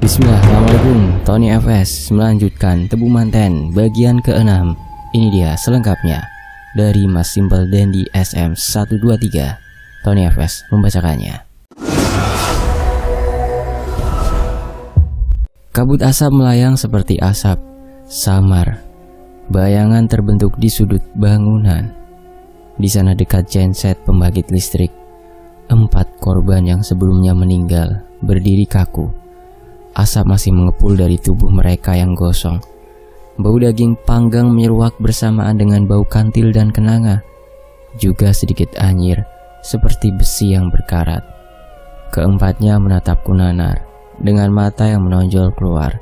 Bismillah, Assalamualaikum. Tony FS melanjutkan Tebu Manten bagian ke-6. Ini dia selengkapnya dari Mas Simple Dandy SM123. Tony FS membacakannya. Kabut asap melayang seperti asap samar. Bayangan terbentuk di sudut bangunan. Di sana dekat genset pembangkit listrik, 4 korban yang sebelumnya meninggal berdiri kaku. Asap masih mengepul dari tubuh mereka yang gosong. Bau daging panggang menyeruak bersamaan dengan bau kantil dan kenanga. Juga sedikit anyir, seperti besi yang berkarat. Keempatnya menatapku nanar, dengan mata yang menonjol keluar.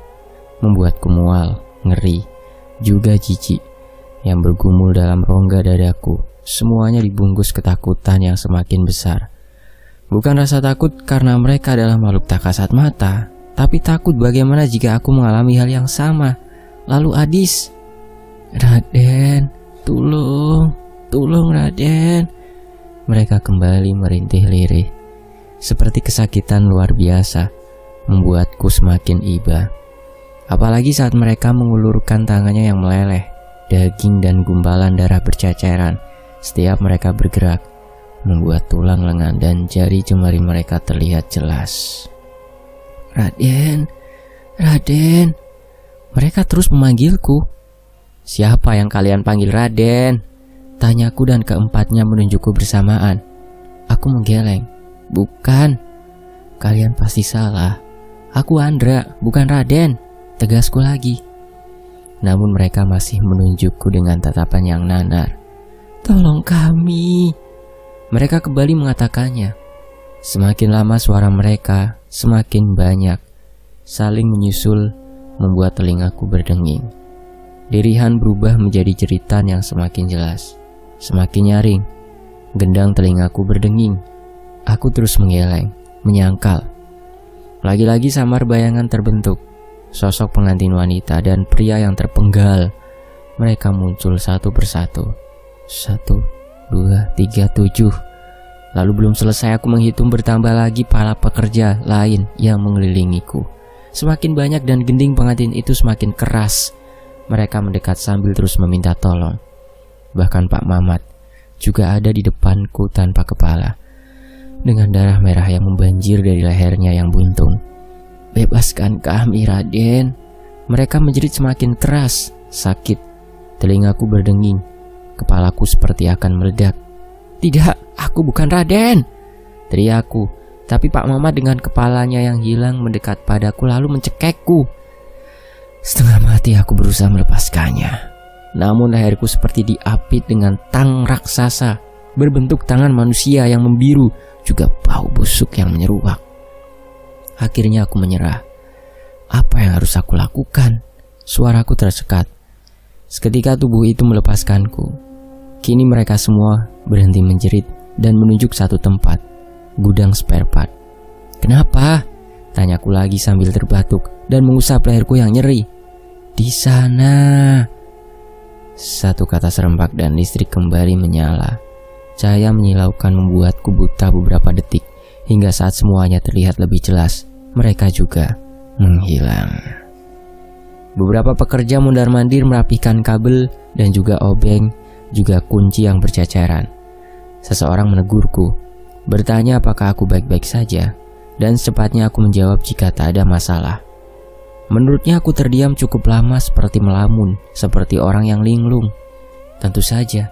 Membuatku mual, ngeri, juga jijik, yang bergumul dalam rongga dadaku. Semuanya dibungkus ketakutan yang semakin besar. Bukan rasa takut karena mereka adalah makhluk tak kasat mata, tapi takut bagaimana jika aku mengalami hal yang sama. Lalu Adis, "Raden, tolong Raden." Mereka kembali merintih lirih, seperti kesakitan luar biasa, membuatku semakin iba. Apalagi saat mereka mengulurkan tangannya yang meleleh, daging dan gumpalan darah berceceran setiap mereka bergerak, membuat tulang lengan dan jari jemari mereka terlihat jelas. Raden. Mereka terus memanggilku. "Siapa yang kalian panggil Raden?" Tanyaku dan keempatnya menunjukku bersamaan. Aku menggeleng. "Bukan. Kalian pasti salah. Aku Andra, bukan Raden," tegasku lagi. Namun mereka masih menunjukku dengan tatapan yang nanar. "Tolong kami." Mereka kembali mengatakannya. Semakin lama suara mereka semakin banyak, saling menyusul, membuat telingaku berdenging. Dirihan berubah menjadi jeritan yang semakin jelas, semakin nyaring. Gendang telingaku berdenging. Aku terus menggeleng, menyangkal. Lagi-lagi samar bayangan terbentuk. Sosok pengantin wanita dan pria yang terpenggal. Mereka muncul satu persatu. 1, 2, 3, 7. Lalu belum selesai aku menghitung, bertambah lagi para pekerja lain yang mengelilingiku. Semakin banyak dan gending pengantin itu semakin keras. Mereka mendekat sambil terus meminta tolong. Bahkan Pak Mamat juga ada di depanku tanpa kepala, dengan darah merah yang membanjir dari lehernya yang buntung. "Bebaskan kami, Raden." Mereka menjerit semakin keras, sakit. Telingaku berdenging, kepalaku seperti akan meledak. "Tidak, aku bukan Raden," teriakku. Tapi Pak Mamat dengan kepalanya yang hilang mendekat padaku lalu mencekekku. Setengah mati aku berusaha melepaskannya. Namun leherku seperti diapit dengan tang raksasa, berbentuk tangan manusia yang membiru, juga bau busuk yang menyeruak. Akhirnya aku menyerah. Apa yang harus aku lakukan? Suaraku tersekat. Seketika tubuh itu melepaskanku. Kini mereka semua berhenti menjerit dan menunjuk satu tempat, gudang spare part. "Kenapa?" tanyaku lagi sambil terbatuk dan mengusap leherku yang nyeri. "Di sana." Satu kata serempak dan listrik kembali menyala. Cahaya menyilaukan membuatku buta beberapa detik, hingga saat semuanya terlihat lebih jelas, mereka juga menghilang. Beberapa pekerja mondar-mandir merapikan kabel dan juga obeng, juga kunci yang berceceran. Seseorang menegurku, bertanya apakah aku baik-baik saja, dan secepatnya aku menjawab jika tak ada masalah. Menurutnya aku terdiam cukup lama seperti melamun, seperti orang yang linglung. Tentu saja,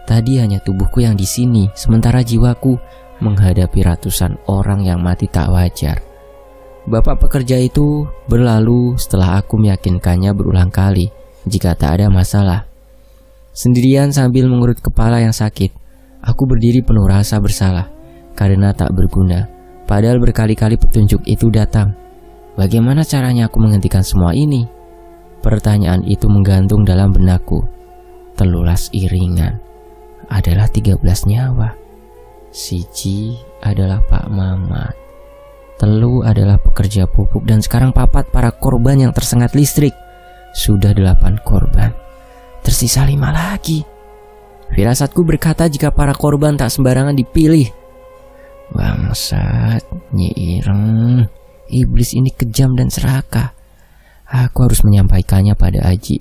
tadi hanya tubuhku yang di sini, sementara jiwaku menghadapi ratusan orang yang mati tak wajar. Bapak pekerja itu berlalu setelah aku meyakinkannya berulang kali jika tak ada masalah. Sendirian sambil mengurut kepala yang sakit, aku berdiri penuh rasa bersalah karena tak berguna. Padahal berkali-kali petunjuk itu datang. Bagaimana caranya aku menghentikan semua ini? Pertanyaan itu menggantung dalam benakku. Telulas iringan adalah 13 nyawa. Siji adalah Pak Mamat. Telu adalah pekerja pupuk, dan sekarang papat para korban yang tersengat listrik. Sudah 8 korban. Tersisa 5 lagi. Firasatku berkata jika para korban tak sembarangan dipilih. "Bangsat, Nyi Ireng," Iblis ini kejam dan serakah. Aku harus menyampaikannya pada Aji.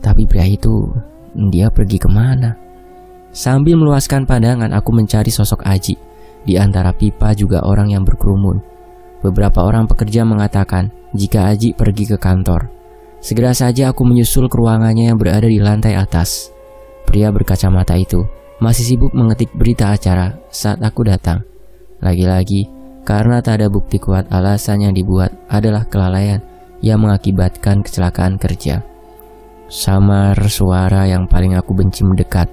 Tapi pria itu, dia pergi kemana? Sambil meluaskan pandangan, aku mencari sosok Aji. Di antara pipa juga orang yang berkerumun. Beberapa orang pekerja mengatakan jika Aji pergi ke kantor. Segera saja aku menyusul ke ruangannya yang berada di lantai atas. Pria berkacamata itu masih sibuk mengetik berita acara saat aku datang. Lagi-lagi, karena tak ada bukti kuat, alasan yang dibuat adalah kelalaian yang mengakibatkan kecelakaan kerja. Samar suara yang paling aku benci mendekat.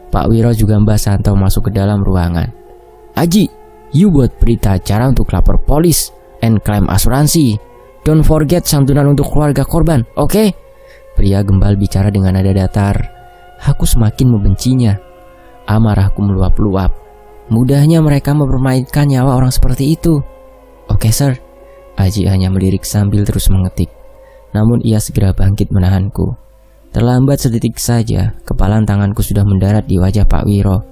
Pak Wiro juga Mbak Santo masuk ke dalam ruangan. Aji, you buat berita acara untuk lapor polis and klaim asuransi. Don't forget santunan untuk keluarga korban, oke? Pria gembal bicara dengan nada datar. Aku semakin membencinya. Amarahku meluap-luap. Mudahnya mereka mempermainkan nyawa orang seperti itu. Oke, sir. Aji hanya melirik sambil terus mengetik. Namun ia segera bangkit menahanku. Terlambat sedetik saja, kepalan tanganku sudah mendarat di wajah Pak Wiro.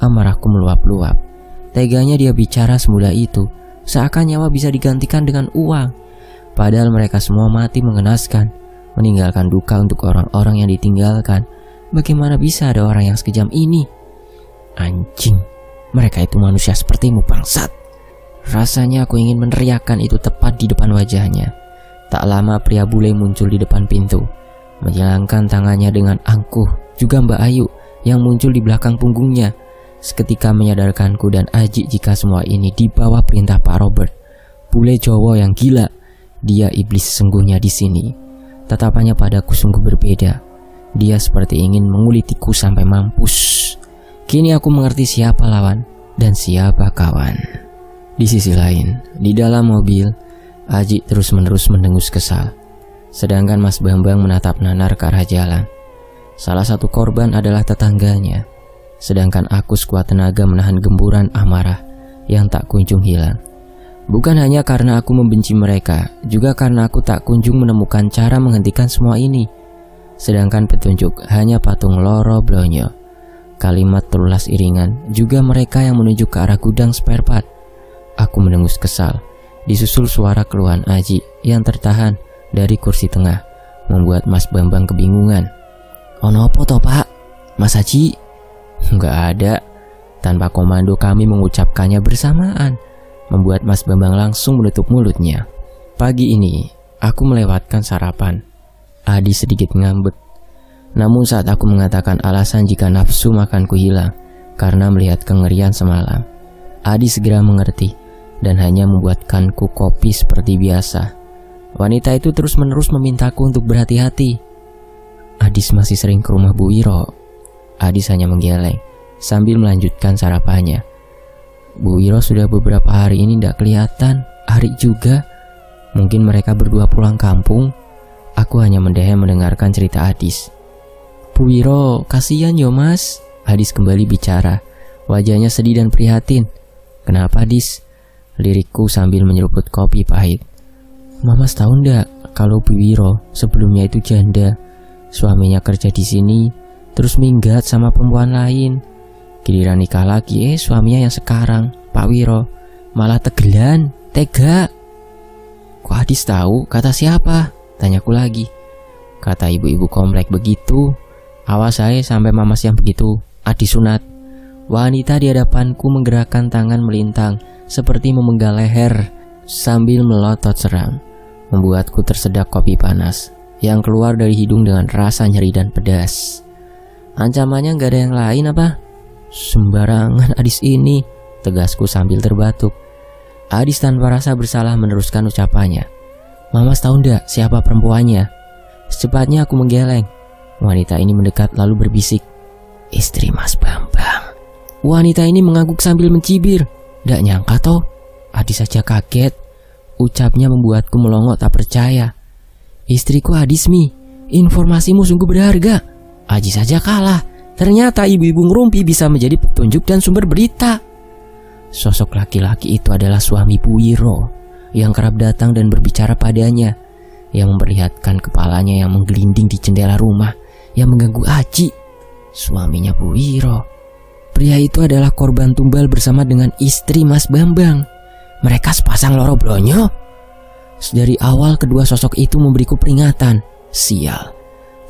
Amarahku meluap-luap. Teganya dia bicara semudah itu, seakan nyawa bisa digantikan dengan uang. Padahal mereka semua mati mengenaskan, meninggalkan duka untuk orang-orang yang ditinggalkan. Bagaimana bisa ada orang yang sekejam ini? Anjing, mereka itu manusia sepertimu, bangsat. Rasanya aku ingin meneriakkan itu tepat di depan wajahnya. Tak lama pria bule muncul di depan pintu, menjalankan tangannya dengan angkuh. Juga Mbak Ayu yang muncul di belakang punggungnya, seketika menyadarkanku dan Aji jika semua ini di bawah perintah Pak Robert, bule Jawa yang gila. Dia iblis sesungguhnya di sini. Tatapannya padaku sungguh berbeda. Dia seperti ingin mengulitiku sampai mampus. Kini aku mengerti siapa lawan dan siapa kawan. Di sisi lain, di dalam mobil, Aji terus-menerus mendengus kesal. Sedangkan Mas Bambang menatap nanar ke arah jalan. Salah satu korban adalah tetangganya. Sedangkan aku sekuat tenaga menahan gemburan amarah yang tak kunjung hilang. Bukan hanya karena aku membenci mereka, juga karena aku tak kunjung menemukan cara menghentikan semua ini. Sedangkan petunjuk hanya patung Loro Blonyo. Kalimat terulas iringan, juga mereka yang menunjuk ke arah gudang spare part. Aku mendengus kesal, disusul suara keluhan Aji yang tertahan dari kursi tengah, membuat Mas Bambang kebingungan. Onopo toh Pak? Mas Aji? Nggak ada. Tanpa komando kami mengucapkannya bersamaan, membuat Mas Bambang langsung menutup mulutnya. Pagi ini, aku melewatkan sarapan. Adi sedikit ngambek. Namun saat aku mengatakan alasan jika nafsu makanku hilang karena melihat kengerian semalam, Adi segera mengerti dan hanya membuatkanku kopi seperti biasa. Wanita itu terus-menerus memintaku untuk berhati-hati. Adis masih sering ke rumah Bu Wiro. Adis hanya menggeleng sambil melanjutkan sarapannya. Bu Wiro sudah beberapa hari ini tidak kelihatan. Ari juga. Mungkin mereka berdua pulang kampung. Aku hanya mendehem mendengarkan cerita Adis. Bu Wiro, kasihan yo mas. Adis kembali bicara. Wajahnya sedih dan prihatin. Kenapa Adis? Lirikku sambil menyeruput kopi pahit. Mamas tahu ndak kalau Bu Wiro sebelumnya itu janda. Suaminya kerja di sini, terus minggat sama perempuan lain. Giliran nikah lagi, suaminya yang sekarang, Pak Wiro, malah tegelan, tega. Kok Adis tahu? Kata siapa? Tanyaku lagi. Kata ibu-ibu komplek begitu. Awas saya sampai mamas yang begitu. Adis sunat. Wanita di hadapanku menggerakkan tangan melintang seperti memenggal leher sambil melotot seram, membuatku tersedak kopi panas yang keluar dari hidung dengan rasa nyeri dan pedas. Ancamannya gak ada yang lain apa? Sembarangan Adis ini, tegasku sambil terbatuk. Adis tanpa rasa bersalah meneruskan ucapannya. Mamas tahu ndak siapa perempuannya? Secepatnya aku menggeleng. Wanita ini mendekat lalu berbisik. Istri Mas Bambang. Wanita ini mengangguk sambil mencibir. Ndak nyangka toh. Adis saja kaget. Ucapnya membuatku melongo tak percaya. Istriku Adis Mi, informasimu sungguh berharga. Aji saja kalah. Ternyata ibu-ibu ngerumpi bisa menjadi petunjuk dan sumber berita. Sosok laki-laki itu adalah suami Bu Wiro yang kerap datang dan berbicara padanya, yang memperlihatkan kepalanya yang menggelinding di jendela rumah, yang mengganggu Aji. Suaminya Bu Wiro. Pria itu adalah korban tumbal bersama dengan istri Mas Bambang. Mereka sepasang Loro Blonyo. Dari awal kedua sosok itu memberiku peringatan. Sial,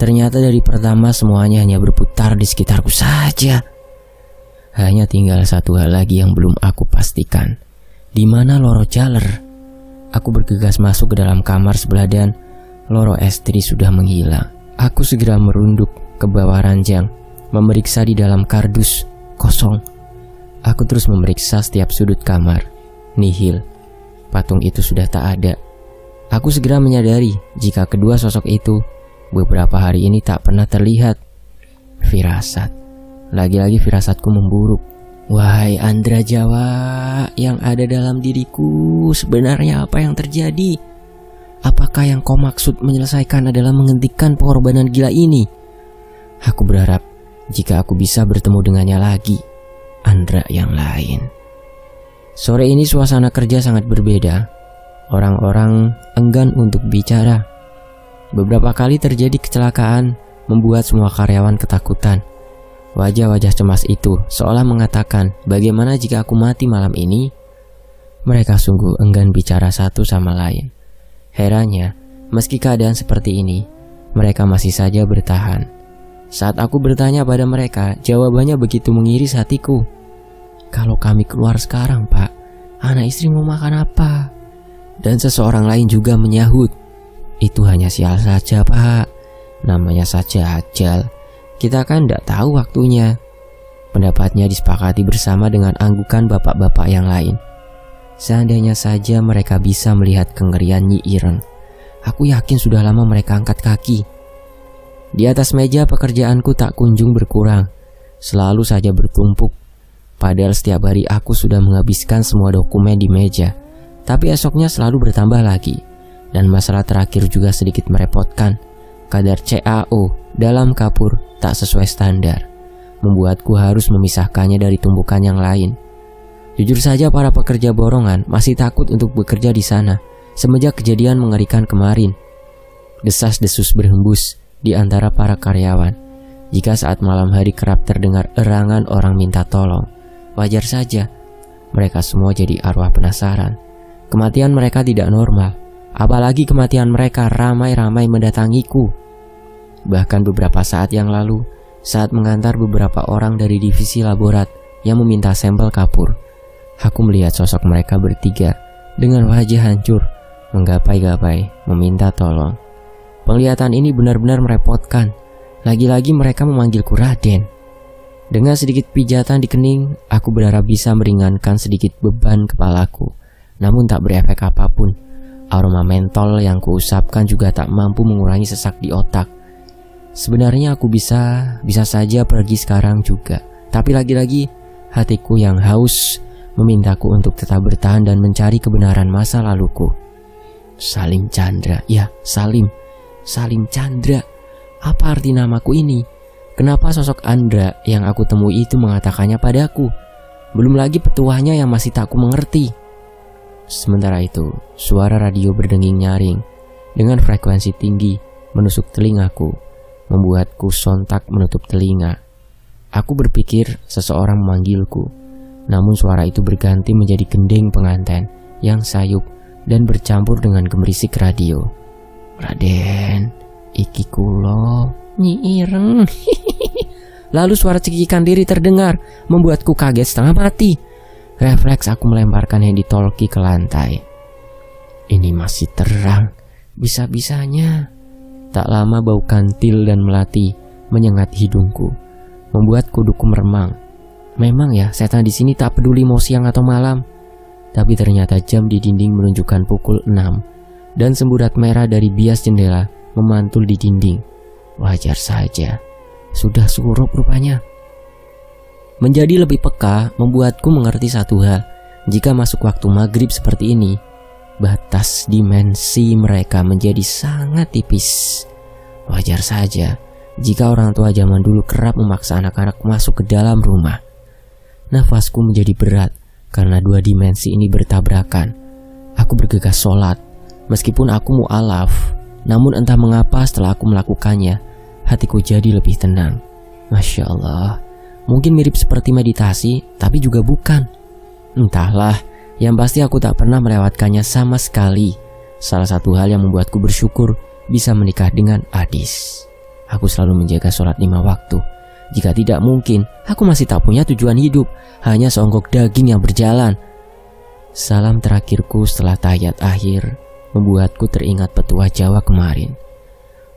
ternyata dari pertama semuanya hanya berputar di sekitarku saja. Hanya tinggal satu hal lagi yang belum aku pastikan. Di mana Loro Jaler? Aku bergegas masuk ke dalam kamar sebelah dan Loro Estri sudah menghilang. Aku segera merunduk ke bawah ranjang, memeriksa di dalam kardus, kosong. Aku terus memeriksa setiap sudut kamar. Nihil, patung itu sudah tak ada. Aku segera menyadari jika kedua sosok itu beberapa hari ini tak pernah terlihat. Firasat. Lagi-lagi firasatku memburuk. Wahai Andra Jawa yang ada dalam diriku, sebenarnya apa yang terjadi? Apakah yang kau maksud menyelesaikan adalah menghentikan pengorbanan gila ini? Aku berharap jika aku bisa bertemu dengannya lagi, Andra yang lain. Sore ini suasana kerja sangat berbeda. Orang-orang enggan untuk bicara. Beberapa kali terjadi kecelakaan membuat semua karyawan ketakutan. Wajah-wajah cemas itu seolah mengatakan, bagaimana jika aku mati malam ini? Mereka sungguh enggan bicara satu sama lain. Herannya, meski keadaan seperti ini, mereka masih saja bertahan. Saat aku bertanya pada mereka, jawabannya begitu mengiris hatiku. Kalau kami keluar sekarang, Pak, anak istri mau makan apa? Dan seseorang lain juga menyahut, itu hanya sial saja, Pak. Namanya saja ajal. Kita kan tidak tahu waktunya. Pendapatnya disepakati bersama dengan anggukan bapak-bapak yang lain. Seandainya saja mereka bisa melihat kengerian Nyi Ireng, aku yakin sudah lama mereka angkat kaki. Di atas meja pekerjaanku tak kunjung berkurang, selalu saja bertumpuk. Padahal setiap hari aku sudah menghabiskan semua dokumen di meja, tapi esoknya selalu bertambah lagi. Dan masalah terakhir juga sedikit merepotkan. Kadar CaO dalam kapur tak sesuai standar, membuatku harus memisahkannya dari tumpukan yang lain. Jujur saja para pekerja borongan masih takut untuk bekerja di sana semenjak kejadian mengerikan kemarin. Desas-desus berhembus di antara para karyawan. Jika saat malam hari kerap terdengar erangan orang minta tolong, wajar saja. Mereka semua jadi arwah penasaran. Kematian mereka tidak normal, apalagi kematian mereka ramai-ramai mendatangiku. Bahkan beberapa saat yang lalu, saat mengantar beberapa orang dari divisi laborat yang meminta sampel kapur, aku melihat sosok mereka bertiga dengan wajah hancur, menggapai-gapai, meminta tolong. Penglihatan ini benar-benar merepotkan. Lagi-lagi mereka memanggilku Raden. Dengan sedikit pijatan di kening, aku berharap bisa meringankan sedikit beban kepalaku. Namun tak berefek apapun. Aroma mentol yang kuusapkan juga tak mampu mengurangi sesak di otak. Sebenarnya aku bisa saja pergi sekarang juga. Tapi lagi-lagi hatiku yang haus memintaku untuk tetap bertahan dan mencari kebenaran masa laluku. Salim Chandra, ya Salim Chandra. Apa arti namaku ini? Kenapa sosok Andra yang aku temui itu mengatakannya padaku? Belum lagi petuahnya yang masih tak ku mengerti. Sementara itu, suara radio berdenging nyaring dengan frekuensi tinggi menusuk telingaku, membuatku sontak menutup telinga. Aku berpikir seseorang memanggilku, namun suara itu berganti menjadi gending pengantin yang sayup dan bercampur dengan gemerisik radio. Raden, iki kulo, Nyi Ireng. Lalu suara cekikan diri terdengar, membuatku kaget setengah mati. Refleks aku melemparkan Handy Talkie ke lantai. Ini masih terang, bisa-bisanya. Tak lama bau kantil dan melati menyengat hidungku, membuat kuduku meremang. Memang ya, setan di sini tak peduli mau siang atau malam. Tapi ternyata jam di dinding menunjukkan pukul 6 dan semburat merah dari bias jendela memantul di dinding. Wajar saja, sudah surup rupanya. Menjadi lebih peka membuatku mengerti satu hal. Jika masuk waktu maghrib seperti ini, batas dimensi mereka menjadi sangat tipis. Wajar saja jika orang tua zaman dulu kerap memaksa anak-anak masuk ke dalam rumah. Nafasku menjadi berat karena dua dimensi ini bertabrakan. Aku bergegas sholat. Meskipun aku mu'alaf, namun entah mengapa setelah aku melakukannya, hatiku jadi lebih tenang. Masya Allah, mungkin mirip seperti meditasi, tapi juga bukan. Entahlah, yang pasti aku tak pernah melewatkannya sama sekali. Salah satu hal yang membuatku bersyukur bisa menikah dengan Adis. Aku selalu menjaga sholat 5 waktu. Jika tidak mungkin, aku masih tak punya tujuan hidup, hanya seonggok daging yang berjalan. Salam terakhirku setelah tahiyat akhir membuatku teringat petua Jawa kemarin.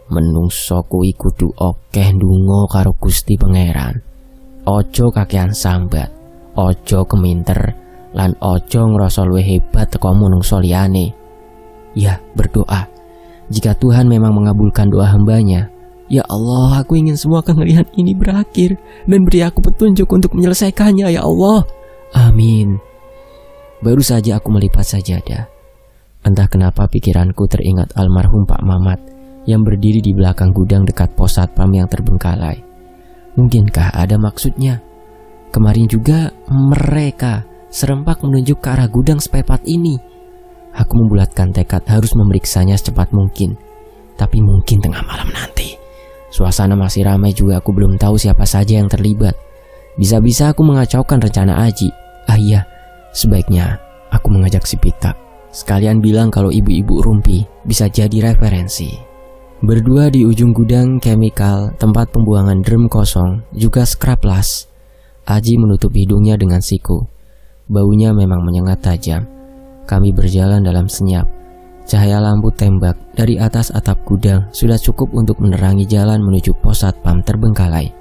Menungso kuwi kudu akeh ndonga karo Gusti Pangeran. Ojo kakean sambat, ojo keminter, lan ojo ngrasa luwih hebat teko menungso liyane. Ya, berdoa. Jika Tuhan memang mengabulkan doa hambanya, ya Allah, aku ingin semua kengerian ini berakhir dan beri aku petunjuk untuk menyelesaikannya, ya Allah. Amin. Baru saja aku melipat sajadah. Entah kenapa pikiranku teringat almarhum Pak Mamat yang berdiri di belakang gudang dekat pos satpam yang terbengkalai. Mungkinkah ada maksudnya? Kemarin juga mereka serempak menunjuk ke arah gudang spare part ini. Aku membulatkan tekad harus memeriksanya secepat mungkin. Tapi mungkin tengah malam nanti. Suasana masih ramai juga, aku belum tahu siapa saja yang terlibat. Bisa-bisa aku mengacaukan rencana Aji. Ah iya, sebaiknya aku mengajak si Pita. Sekalian bilang kalau ibu-ibu rumpi bisa jadi referensi. Berdua di ujung gudang chemical, tempat pembuangan drum kosong, juga scraplas. Aji menutup hidungnya dengan siku. Baunya memang menyengat tajam. Kami berjalan dalam senyap. Cahaya lampu tembak dari atas atap gudang sudah cukup untuk menerangi jalan menuju pos satpam terbengkalai.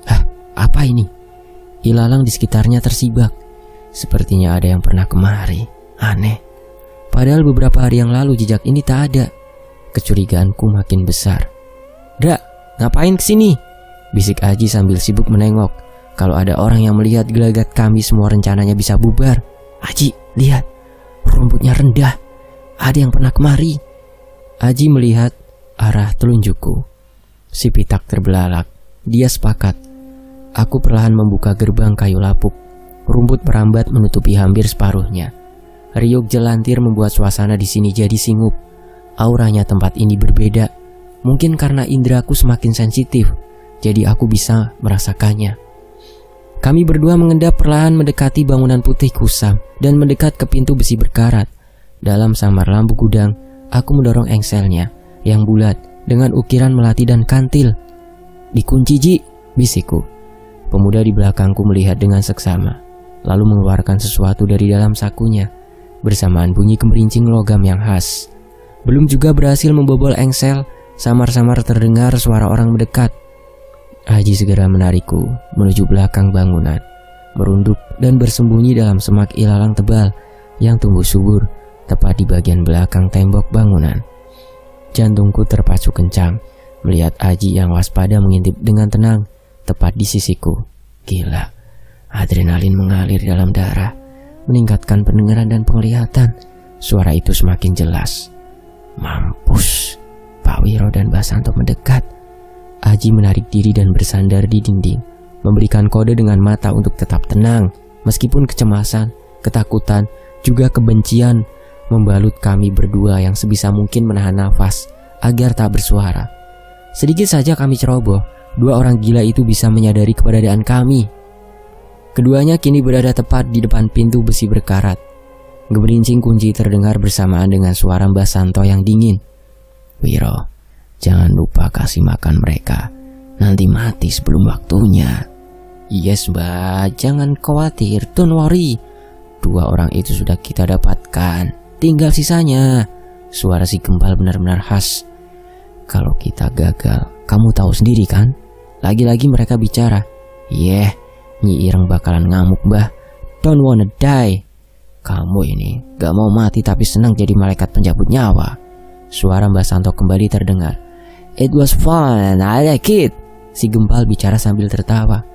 Hah, apa ini? Ilalang di sekitarnya tersibak. Sepertinya ada yang pernah kemari. Aneh. Padahal beberapa hari yang lalu jejak ini tak ada. Kecurigaanku makin besar. Dra, ngapain kesini? Bisik Aji sambil sibuk menengok. Kalau ada orang yang melihat gelagat kami, semua rencananya bisa bubar. Aji, lihat. Rumputnya rendah. Ada yang pernah kemari. Aji melihat arah telunjukku. Si Pitak terbelalak. Dia sepakat. Aku perlahan membuka gerbang kayu lapuk. Rumput merambat menutupi hampir separuhnya. Riuk jelantir membuat suasana di sini jadi singup. Auranya tempat ini berbeda. Mungkin karena indraku semakin sensitif, jadi aku bisa merasakannya. Kami berdua mengendap perlahan mendekati bangunan putih kusam dan mendekat ke pintu besi berkarat. Dalam samar lampu gudang, aku mendorong engselnya yang bulat dengan ukiran melati dan kantil. Dikunci, Ji, bisikku. Pemuda di belakangku melihat dengan seksama, lalu mengeluarkan sesuatu dari dalam sakunya. Bersamaan bunyi kemerincing logam yang khas. Belum juga berhasil membobol engsel, samar-samar terdengar suara orang mendekat. Aji segera menarikku menuju belakang bangunan, merunduk dan bersembunyi dalam semak ilalang tebal yang tumbuh subur tepat di bagian belakang tembok bangunan. Jantungku terpacu kencang melihat Aji yang waspada mengintip dengan tenang tepat di sisiku. Gila, adrenalin mengalir dalam darah, meningkatkan pendengaran dan penglihatan. Suara itu semakin jelas. Mampus, Pak Wiro dan Mbak Santo mendekat. Aji menarik diri dan bersandar di dinding, memberikan kode dengan mata untuk tetap tenang, meskipun kecemasan, ketakutan, juga kebencian membalut kami berdua yang sebisa mungkin menahan nafas agar tak bersuara. Sedikit saja kami ceroboh, dua orang gila itu bisa menyadari keberadaan kami. Keduanya kini berada tepat di depan pintu besi berkarat. Geberincing kunci terdengar bersamaan dengan suara Mbah Santo yang dingin. Wiro, jangan lupa kasih makan mereka. Nanti mati sebelum waktunya. Yes, Mbah, jangan khawatir, don't worry. Dua orang itu sudah kita dapatkan, tinggal sisanya. Suara si Gempal benar-benar khas. Kalau kita gagal, kamu tahu sendiri kan? Lagi-lagi mereka bicara. Nyi Ireng bakalan ngamuk, Mbah. Don't wanna die. Kamu ini gak mau mati tapi senang jadi malaikat penjabut nyawa. Suara Mbah Santo kembali terdengar. It was fun, I like it. Si Gempal bicara sambil tertawa.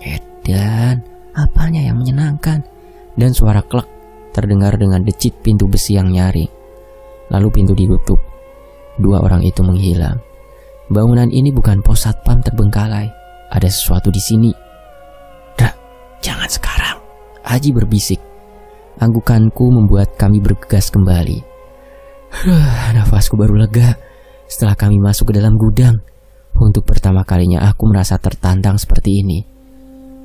Edan, apanya yang menyenangkan? Dan suara klek terdengar dengan decit pintu besi yang nyaring. Lalu pintu ditutup. Dua orang itu menghilang. Bangunan ini bukan pos satpam terbengkalai. Ada sesuatu di sini. Dah, jangan sekarang, Aji berbisik. Anggukanku membuat kami bergegas kembali. Nafasku baru lega setelah kami masuk ke dalam gudang. Untuk pertama kalinya aku merasa tertantang seperti ini.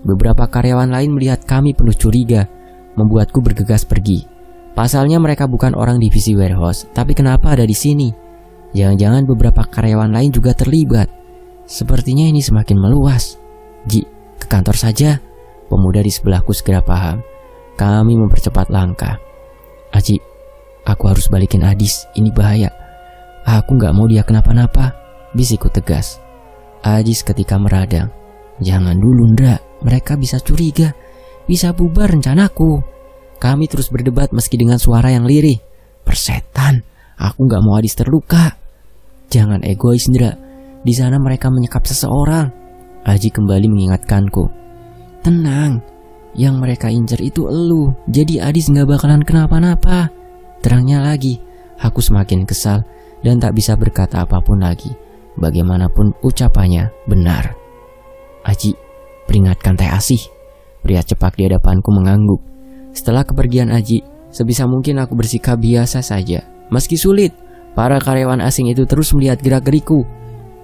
Beberapa karyawan lain melihat kami penuh curiga, membuatku bergegas pergi. Pasalnya mereka bukan orang divisi warehouse, tapi kenapa ada di sini? Jangan-jangan beberapa karyawan lain juga terlibat. Sepertinya ini semakin meluas. Ji, ke kantor saja. Pemuda di sebelahku segera paham. Kami mempercepat langkah. Aji, aku harus balikin Adis, ini bahaya. Aku gak mau dia kenapa-napa, bisikku tegas. Ajis ketika meradang. Jangan dulu, Ndra, mereka bisa curiga. Bisa bubar rencanaku. Kami terus berdebat meski dengan suara yang lirih. Persetan, aku gak mau Adis terluka. Jangan egois, Ndra. Di sana mereka menyekap seseorang. Aji kembali mengingatkanku. Tenang, yang mereka incer itu elu, jadi Adis gak bakalan kenapa-napa. Terangnya lagi, aku semakin kesal dan tak bisa berkata apapun lagi. Bagaimanapun ucapannya benar. Aji, peringatkan Teh Asih. Pria cepak di hadapanku mengangguk. Setelah kepergian Aji, sebisa mungkin aku bersikap biasa saja. Meski sulit, para karyawan asing itu terus melihat gerak-geriku.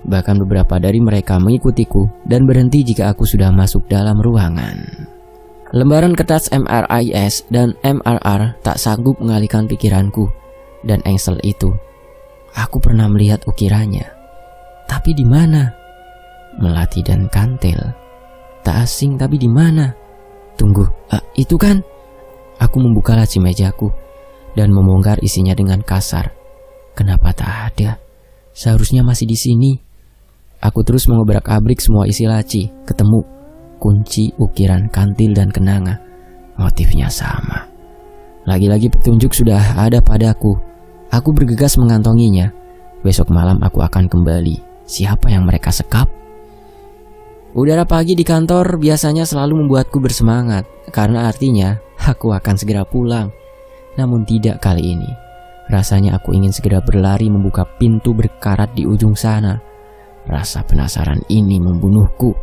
Bahkan beberapa dari mereka mengikutiku dan berhenti jika aku sudah masuk dalam ruangan. Lembaran kertas MRIS dan MRR tak sanggup mengalihkan pikiranku dan engsel itu. Aku pernah melihat ukirannya. Tapi di mana? Melati dan kantil. Tak asing tapi di mana? Tunggu, itu kan? Aku membuka laci mejaku dan membongkar isinya dengan kasar. Kenapa tak ada? Seharusnya masih di sini. Aku terus mengobrak-abrik semua isi laci. Ketemu kunci, ukiran, kantil, dan kenanga. Motifnya sama. Lagi-lagi petunjuk sudah ada padaku. Aku bergegas mengantonginya. Besok malam aku akan kembali. Siapa yang mereka sekap? Udara pagi di kantor biasanya selalu membuatku bersemangat, karena artinya aku akan segera pulang. Namun tidak kali ini. Rasanya aku ingin segera berlari membuka pintu berkarat di ujung sana. Rasa penasaran ini membunuhku.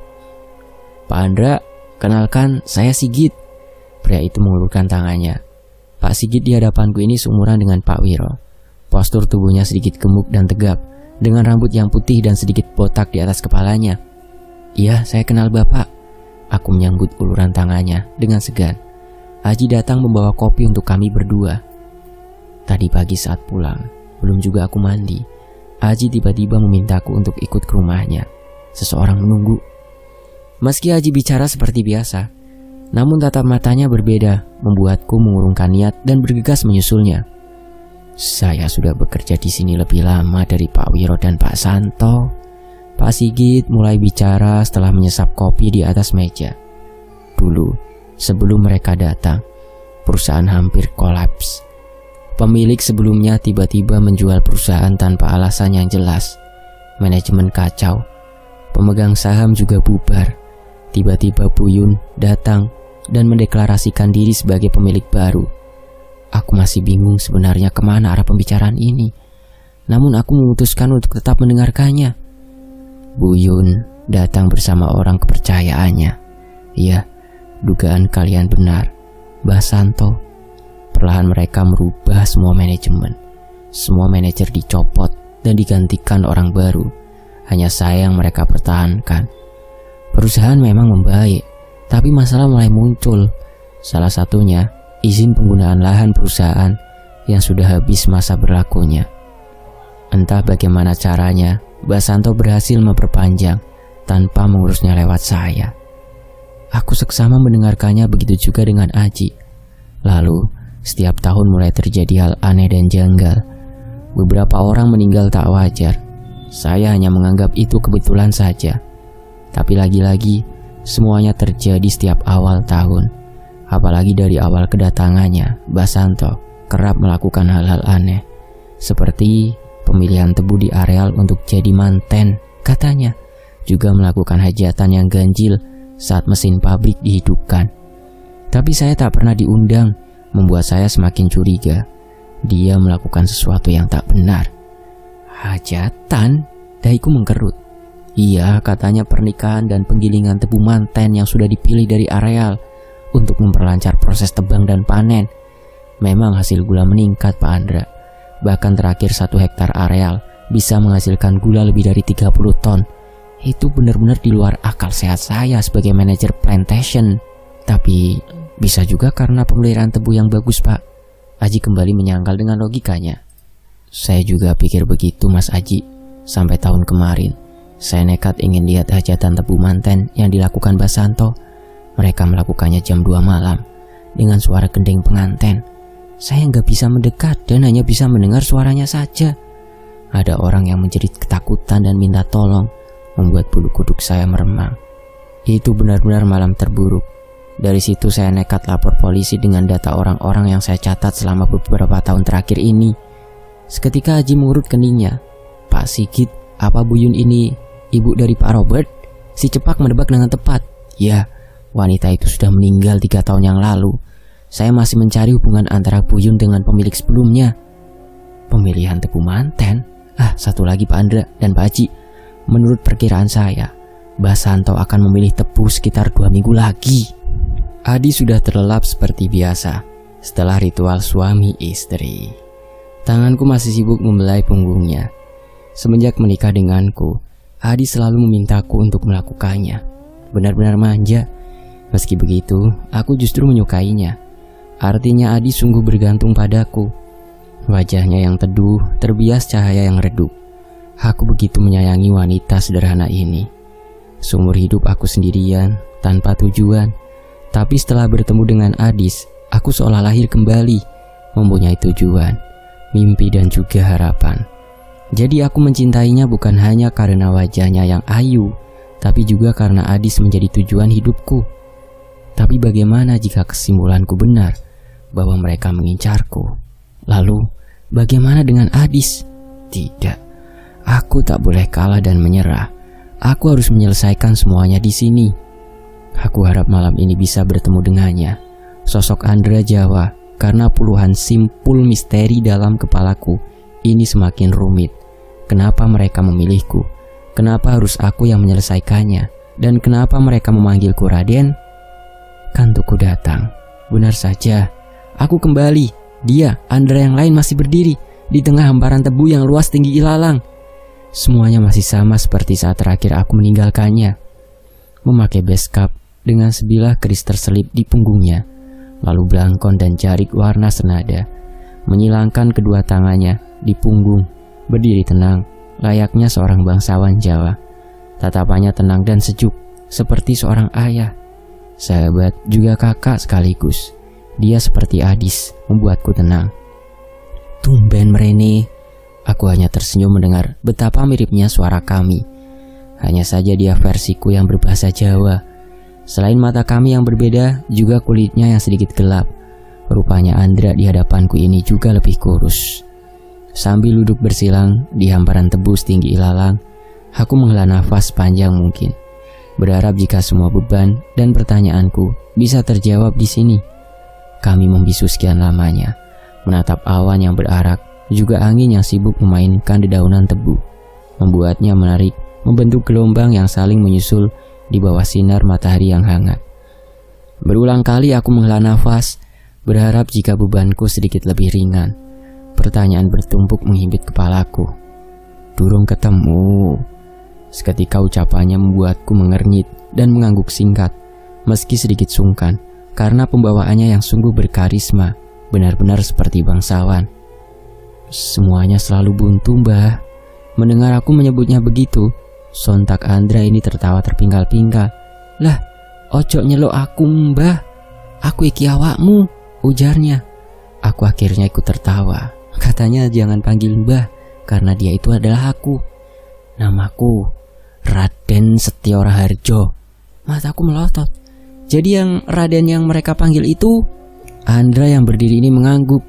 Pak Andra, kenalkan, saya Sigit. Pria itu mengulurkan tangannya. Pak Sigit di hadapanku ini seumuran dengan Pak Wiro. Postur tubuhnya sedikit gemuk dan tegap, dengan rambut yang putih dan sedikit botak di atas kepalanya. Iya, saya kenal Bapak. Aku menyambut uluran tangannya dengan segan. Aji datang membawa kopi untuk kami berdua. Tadi pagi saat pulang, belum juga aku mandi. Aji tiba-tiba memintaku untuk ikut ke rumahnya. Seseorang menunggu. Meski Aji bicara seperti biasa, namun tatap matanya berbeda, membuatku mengurungkan niat dan bergegas menyusulnya. Saya sudah bekerja di sini lebih lama dari Pak Wiro dan Pak Santo. Pak Sigit mulai bicara setelah menyesap kopi di atas meja. Dulu, sebelum mereka datang, perusahaan hampir kolaps. Pemilik sebelumnya tiba-tiba menjual perusahaan tanpa alasan yang jelas. Manajemen kacau. Pemegang saham juga bubar. Tiba-tiba Buyun datang dan mendeklarasikan diri sebagai pemilik baru. Aku masih bingung sebenarnya kemana arah pembicaraan ini. Namun aku memutuskan untuk tetap mendengarkannya. Buyun datang bersama orang kepercayaannya. Iya, dugaan kalian benar, Mbah Santo. Perlahan mereka merubah semua manajemen. Semua manajer dicopot dan digantikan orang baru. Hanya saya yang mereka pertahankan. Perusahaan memang membaik, tapi masalah mulai muncul. Salah satunya, izin penggunaan lahan perusahaan yang sudah habis masa berlakunya. Entah bagaimana caranya, Mbah Santo berhasil memperpanjang tanpa mengurusnya lewat saya. Aku seksama mendengarkannya, begitu juga dengan Aji. Lalu, setiap tahun mulai terjadi hal aneh dan janggal. Beberapa orang meninggal tak wajar. Saya hanya menganggap itu kebetulan saja. Tapi lagi-lagi, semuanya terjadi setiap awal tahun. Apalagi dari awal kedatangannya, Mbah Santo kerap melakukan hal-hal aneh. Seperti pemilihan tebu di areal untuk jadi manten, katanya. Juga melakukan hajatan yang ganjil saat mesin pabrik dihidupkan. Tapi saya tak pernah diundang, membuat saya semakin curiga. Dia melakukan sesuatu yang tak benar. Hajatan? Dahiku mengkerut. Iya, katanya pernikahan dan penggilingan tebu manten yang sudah dipilih dari areal untuk memperlancar proses tebang dan panen. Memang hasil gula meningkat, Pak Andra. Bahkan terakhir 1 hektar areal bisa menghasilkan gula lebih dari 30 ton. Itu benar-benar di luar akal sehat saya sebagai manajer plantation. Tapi bisa juga karena pemeliharaan tebu yang bagus, Pak. Aji kembali menyangkal dengan logikanya. Saya juga pikir begitu, Mas Aji. Sampai tahun kemarin, saya nekat ingin lihat hajatan tebu manten yang dilakukan Mbak Santo. Mereka melakukannya jam 2 malam dengan suara gending pengantin. Saya nggak bisa mendekat dan hanya bisa mendengar suaranya saja. Ada orang yang menjerit ketakutan dan minta tolong, membuat bulu kuduk saya meremang. Itu benar-benar malam terburuk. Dari situ saya nekat lapor polisi dengan data orang-orang yang saya catat selama beberapa tahun terakhir ini. Seketika Aji mengurut keningnya. Pak Sigit, apa Buyun ini ibu dari Pak Robert? Si Cepak menebak dengan tepat. Ya, wanita itu sudah meninggal 3 tahun yang lalu. Saya masih mencari hubungan antara Buyun dengan pemilik sebelumnya. Pemilihan tebu manten? Satu lagi Pak Andra dan Pak Haji. Menurut perkiraan saya, Mbah Santo akan memilih tebu sekitar 2 minggu lagi. Adi sudah terlelap seperti biasa setelah ritual suami istri. Tanganku masih sibuk membelai punggungnya. Semenjak menikah denganku, Adi selalu memintaku untuk melakukannya. Benar-benar manja. Meski begitu, aku justru menyukainya. Artinya Adi sungguh bergantung padaku. Wajahnya yang teduh, terbias cahaya yang redup. Aku begitu menyayangi wanita sederhana ini. Seumur hidup aku sendirian, tanpa tujuan. Tapi setelah bertemu dengan Adis, aku seolah lahir kembali, mempunyai tujuan, mimpi dan juga harapan. Jadi aku mencintainya bukan hanya karena wajahnya yang ayu, tapi juga karena Adis menjadi tujuan hidupku. Tapi bagaimana jika kesimpulanku benar bahwa mereka mengincarku? Lalu bagaimana dengan Adis? Tidak, aku tak boleh kalah dan menyerah. Aku harus menyelesaikan semuanya di sini. Aku harap malam ini bisa bertemu dengannya. Sosok Andra Jawa, karena puluhan simpul misteri dalam kepalaku ini semakin rumit. Kenapa mereka memilihku? Kenapa harus aku yang menyelesaikannya? Dan kenapa mereka memanggilku Raden? Kantukku datang. Benar saja, aku kembali. Dia, Andra yang lain masih berdiri di tengah hamparan tebu yang luas tinggi ilalang. Semuanya masih sama seperti saat terakhir aku meninggalkannya. Memakai beskap dengan sebilah keris terselip di punggungnya, lalu belangkon dan jarik warna senada. Menyilangkan kedua tangannya di punggung, berdiri tenang, layaknya seorang bangsawan Jawa. Tatapannya tenang dan sejuk, seperti seorang ayah, sahabat juga kakak sekaligus. Dia seperti Adis, membuatku tenang. Tumben merene. Aku hanya tersenyum mendengar betapa miripnya suara kami. Hanya saja dia versiku yang berbahasa Jawa. Selain mata kami yang berbeda, juga kulitnya yang sedikit gelap. Rupanya Andra di hadapanku ini juga lebih kurus. Sambil duduk bersilang di hamparan tebu setinggi ilalang, aku menghela nafas panjang mungkin, berharap jika semua beban dan pertanyaanku bisa terjawab di sini. Kami membisu sekian lamanya, menatap awan yang berarak, juga angin yang sibuk memainkan dedaunan tebu, membuatnya menarik, membentuk gelombang yang saling menyusul di bawah sinar matahari yang hangat. Berulang kali aku menghela nafas, berharap jika bebanku sedikit lebih ringan. Pertanyaan bertumpuk menghimpit kepalaku. Durung ketemu. Seketika ucapannya membuatku mengernyit dan mengangguk singkat, meski sedikit sungkan, karena pembawaannya yang sungguh berkarisma, benar-benar seperti bangsawan. Semuanya selalu buntu, Mbah. Mendengar aku menyebutnya begitu, sontak Andra ini tertawa terpinggal-pinggal. Lah, ojo nyeluk aku, Mbah. Aku iki awakmu, ujarnya. Aku akhirnya ikut tertawa. Katanya jangan panggil Mbah, karena dia itu adalah aku. Namaku Raden Setio Raharjo. Mataku melotot. Jadi yang Raden yang mereka panggil itu? Andra yang berdiri ini mengangguk.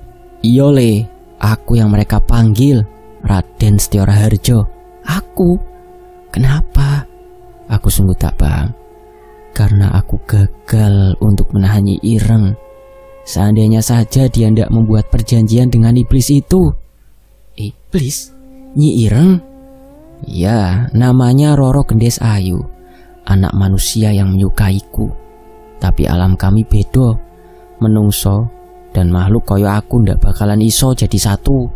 Iyole, aku yang mereka panggil Raden Setio Raharjo. Aku? Kenapa? Aku sungguh tak paham. Karena aku gagal untuk menahan Nyi Ireng. Seandainya saja dia tidak membuat perjanjian dengan iblis itu. Iblis? Nyi Ireng? Ya, namanya Roro Gendes Ayu, anak manusia yang menyukaiku. Tapi alam kami beda. Menungso dan makhluk kaya aku ndak bakalan iso jadi satu.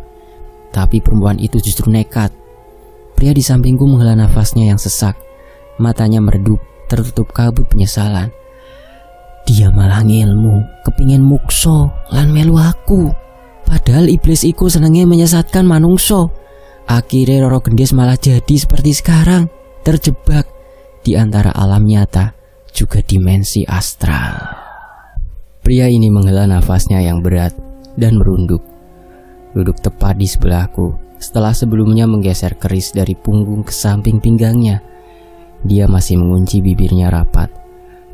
Tapi perempuan itu justru nekat. Pria di sampingku menghela nafasnya yang sesak. Matanya meredup, tertutup kabut penyesalan. Dia malah ngilmu, kepingin mukso lan melu aku. Padahal iblis iku senenge menyesatkan manungso. Akhirnya Roro Gendis malah jadi seperti sekarang, terjebak di antara alam nyata juga dimensi astral. Pria ini menghela nafasnya yang berat dan merunduk. Duduk tepat di sebelahku setelah sebelumnya menggeser keris dari punggung ke samping pinggangnya. Dia masih mengunci bibirnya rapat,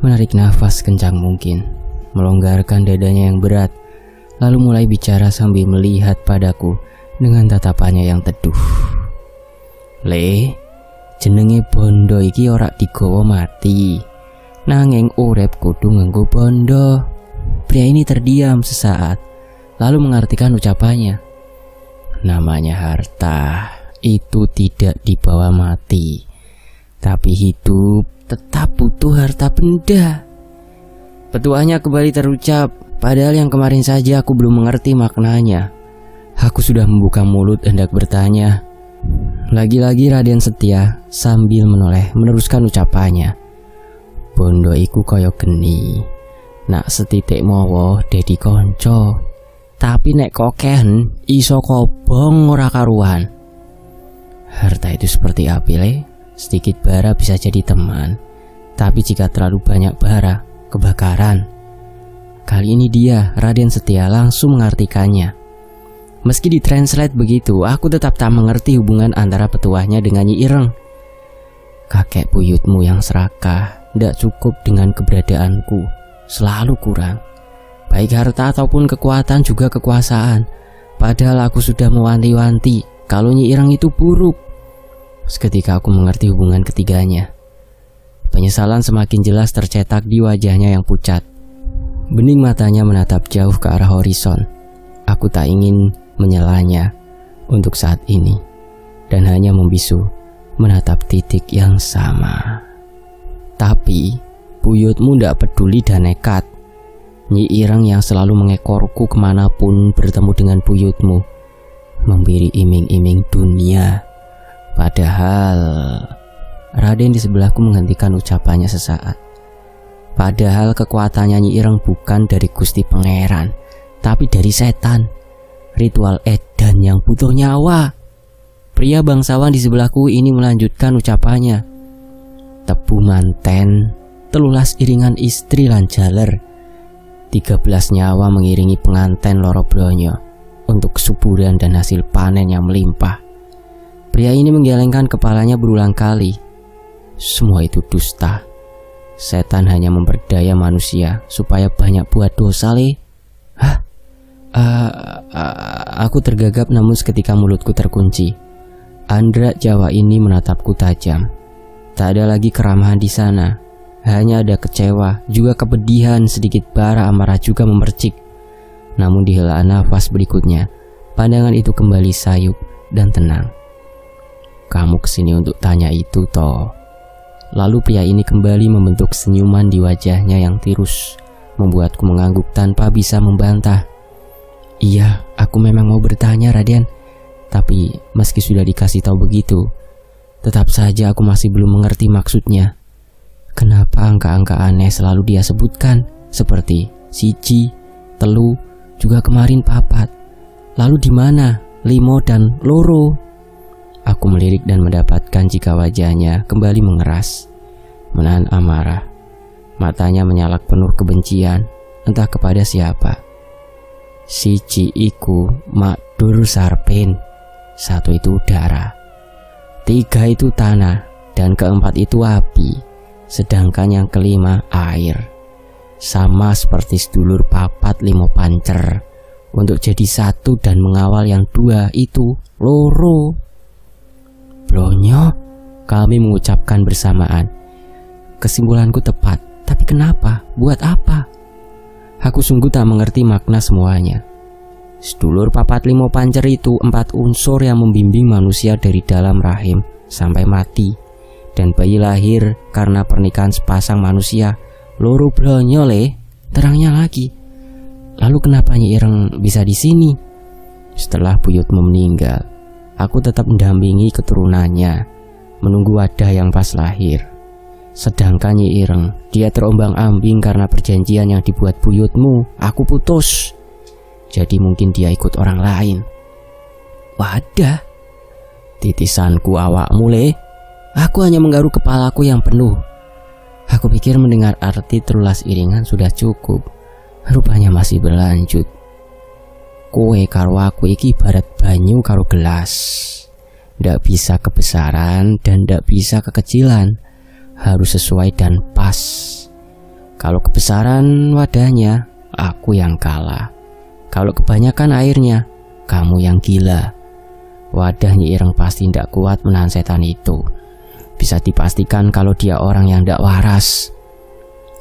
menarik nafas kencang mungkin, melonggarkan dadanya yang berat, lalu mulai bicara sambil melihat padaku dengan tatapannya yang teduh. Le, jenenge bondo iki ora digawa mati, nanging urip kudu nganggo bondo. Pria ini terdiam sesaat, lalu mengartikan ucapannya. Namanya harta itu tidak dibawa mati, tapi hidup tetap butuh harta benda. Petuahnya kembali terucap, padahal yang kemarin saja aku belum mengerti maknanya. Aku sudah membuka mulut hendak bertanya. Lagi-lagi Raden Setia sambil menoleh meneruskan ucapannya. Bondo iku kaya geni, nak setitik mawa dadi konco, tapi nek kokehen iso kobong ora karuan. Harta itu seperti api le, sedikit bara bisa jadi teman, tapi jika terlalu banyak bara, kebakaran. Kali ini dia, Raden Setia, langsung mengartikannya. Meski ditranslate begitu, aku tetap tak mengerti hubungan antara petuahnya dengan Nyi Ireng. Kakek buyutmu yang serakah, tidak cukup dengan keberadaanku, selalu kurang. Baik harta ataupun kekuatan juga kekuasaan. Padahal aku sudah mewanti-wanti kalau Nyi Ireng itu buruk. Seketika aku mengerti hubungan ketiganya. Penyesalan semakin jelas tercetak di wajahnya yang pucat. Bening matanya menatap jauh ke arah horizon. Aku tak ingin menyelanya untuk saat ini, dan hanya membisu menatap titik yang sama. Tapi buyutmu tidak peduli dan nekat. Nyi Ireng yang selalu mengekorku kemanapun bertemu dengan buyutmu, memberi iming-iming dunia. Padahal Raden di sebelahku menghentikan ucapannya sesaat. Padahal kekuatannya Nyi Ireng bukan dari Gusti Pangeran, tapi dari setan. Ritual edan yang butuh nyawa. Pria bangsawan di sebelahku ini melanjutkan ucapannya. Tebu manten, telulas iringan istri lan jaler. 13 nyawa mengiringi penganten loro blonyo untuk kesuburan dan hasil panen yang melimpah. Pria ini menggelengkan kepalanya berulang kali. Semua itu dusta. Setan hanya memperdaya manusia supaya banyak buat dosa le. Hah? Aku tergagap namun seketika mulutku terkunci. Andra Jawa ini menatapku tajam. Tak ada lagi keramahan di sana. Hanya ada kecewa, juga kepedihan, sedikit bara amarah juga memercik. Namun di helaan nafas berikutnya, pandangan itu kembali sayup dan tenang. Kamu kesini untuk tanya itu toh? Lalu pria ini kembali membentuk senyuman di wajahnya yang tirus, membuatku mengangguk tanpa bisa membantah. Iya, aku memang mau bertanya Raden. Tapi meski sudah dikasih tahu begitu, tetap saja aku masih belum mengerti maksudnya. Kenapa angka-angka aneh selalu dia sebutkan, seperti siji, telu, juga kemarin papat. Lalu di mana 5 dan loro? Aku melirik dan mendapatkan jika wajahnya kembali mengeras, menahan amarah. Matanya menyalak penuh kebencian, entah kepada siapa. Siji iku makdur sarpen, 1 itu udara, 3 itu tanah, dan keempat itu api, sedangkan yang kelima air. Sama seperti sedulur papat 5 pancer, untuk jadi 1 dan mengawal yang 2 itu loro. Blonyo, kami mengucapkan bersamaan. Kesimpulanku tepat, tapi kenapa? Buat apa? Aku sungguh tak mengerti makna semuanya. Sedulur papat 5 pancer itu 4 unsur yang membimbing manusia dari dalam rahim sampai mati. Dan bayi lahir karena pernikahan sepasang manusia. Loro blonyo le, terangnya lagi. Lalu kenapa Nyi Ireng bisa di sini? Setelah buyutmu meninggal, aku tetap mendampingi keturunannya, menunggu wadah yang pas lahir. Sedangkan Nyi Ireng, dia terombang-ambing karena perjanjian yang dibuat buyutmu. Aku putus. Jadi mungkin dia ikut orang lain. Wadah, titisanku awakmu le. Aku hanya menggaruk kepalaku yang penuh. Aku pikir mendengar arti terulas iringan sudah cukup. Rupanya masih berlanjut. Kowe karo aku iki ibarat banyu karo gelas. Ndak bisa kebesaran dan ndak bisa kekecilan. Harus sesuai dan pas. Kalau kebesaran wadahnya, aku yang kalah. Kalau kebanyakan airnya, kamu yang gila. Wadah Nyi Ireng pasti ndak kuat menahan setan itu. Bisa dipastikan kalau dia orang yang ndak waras.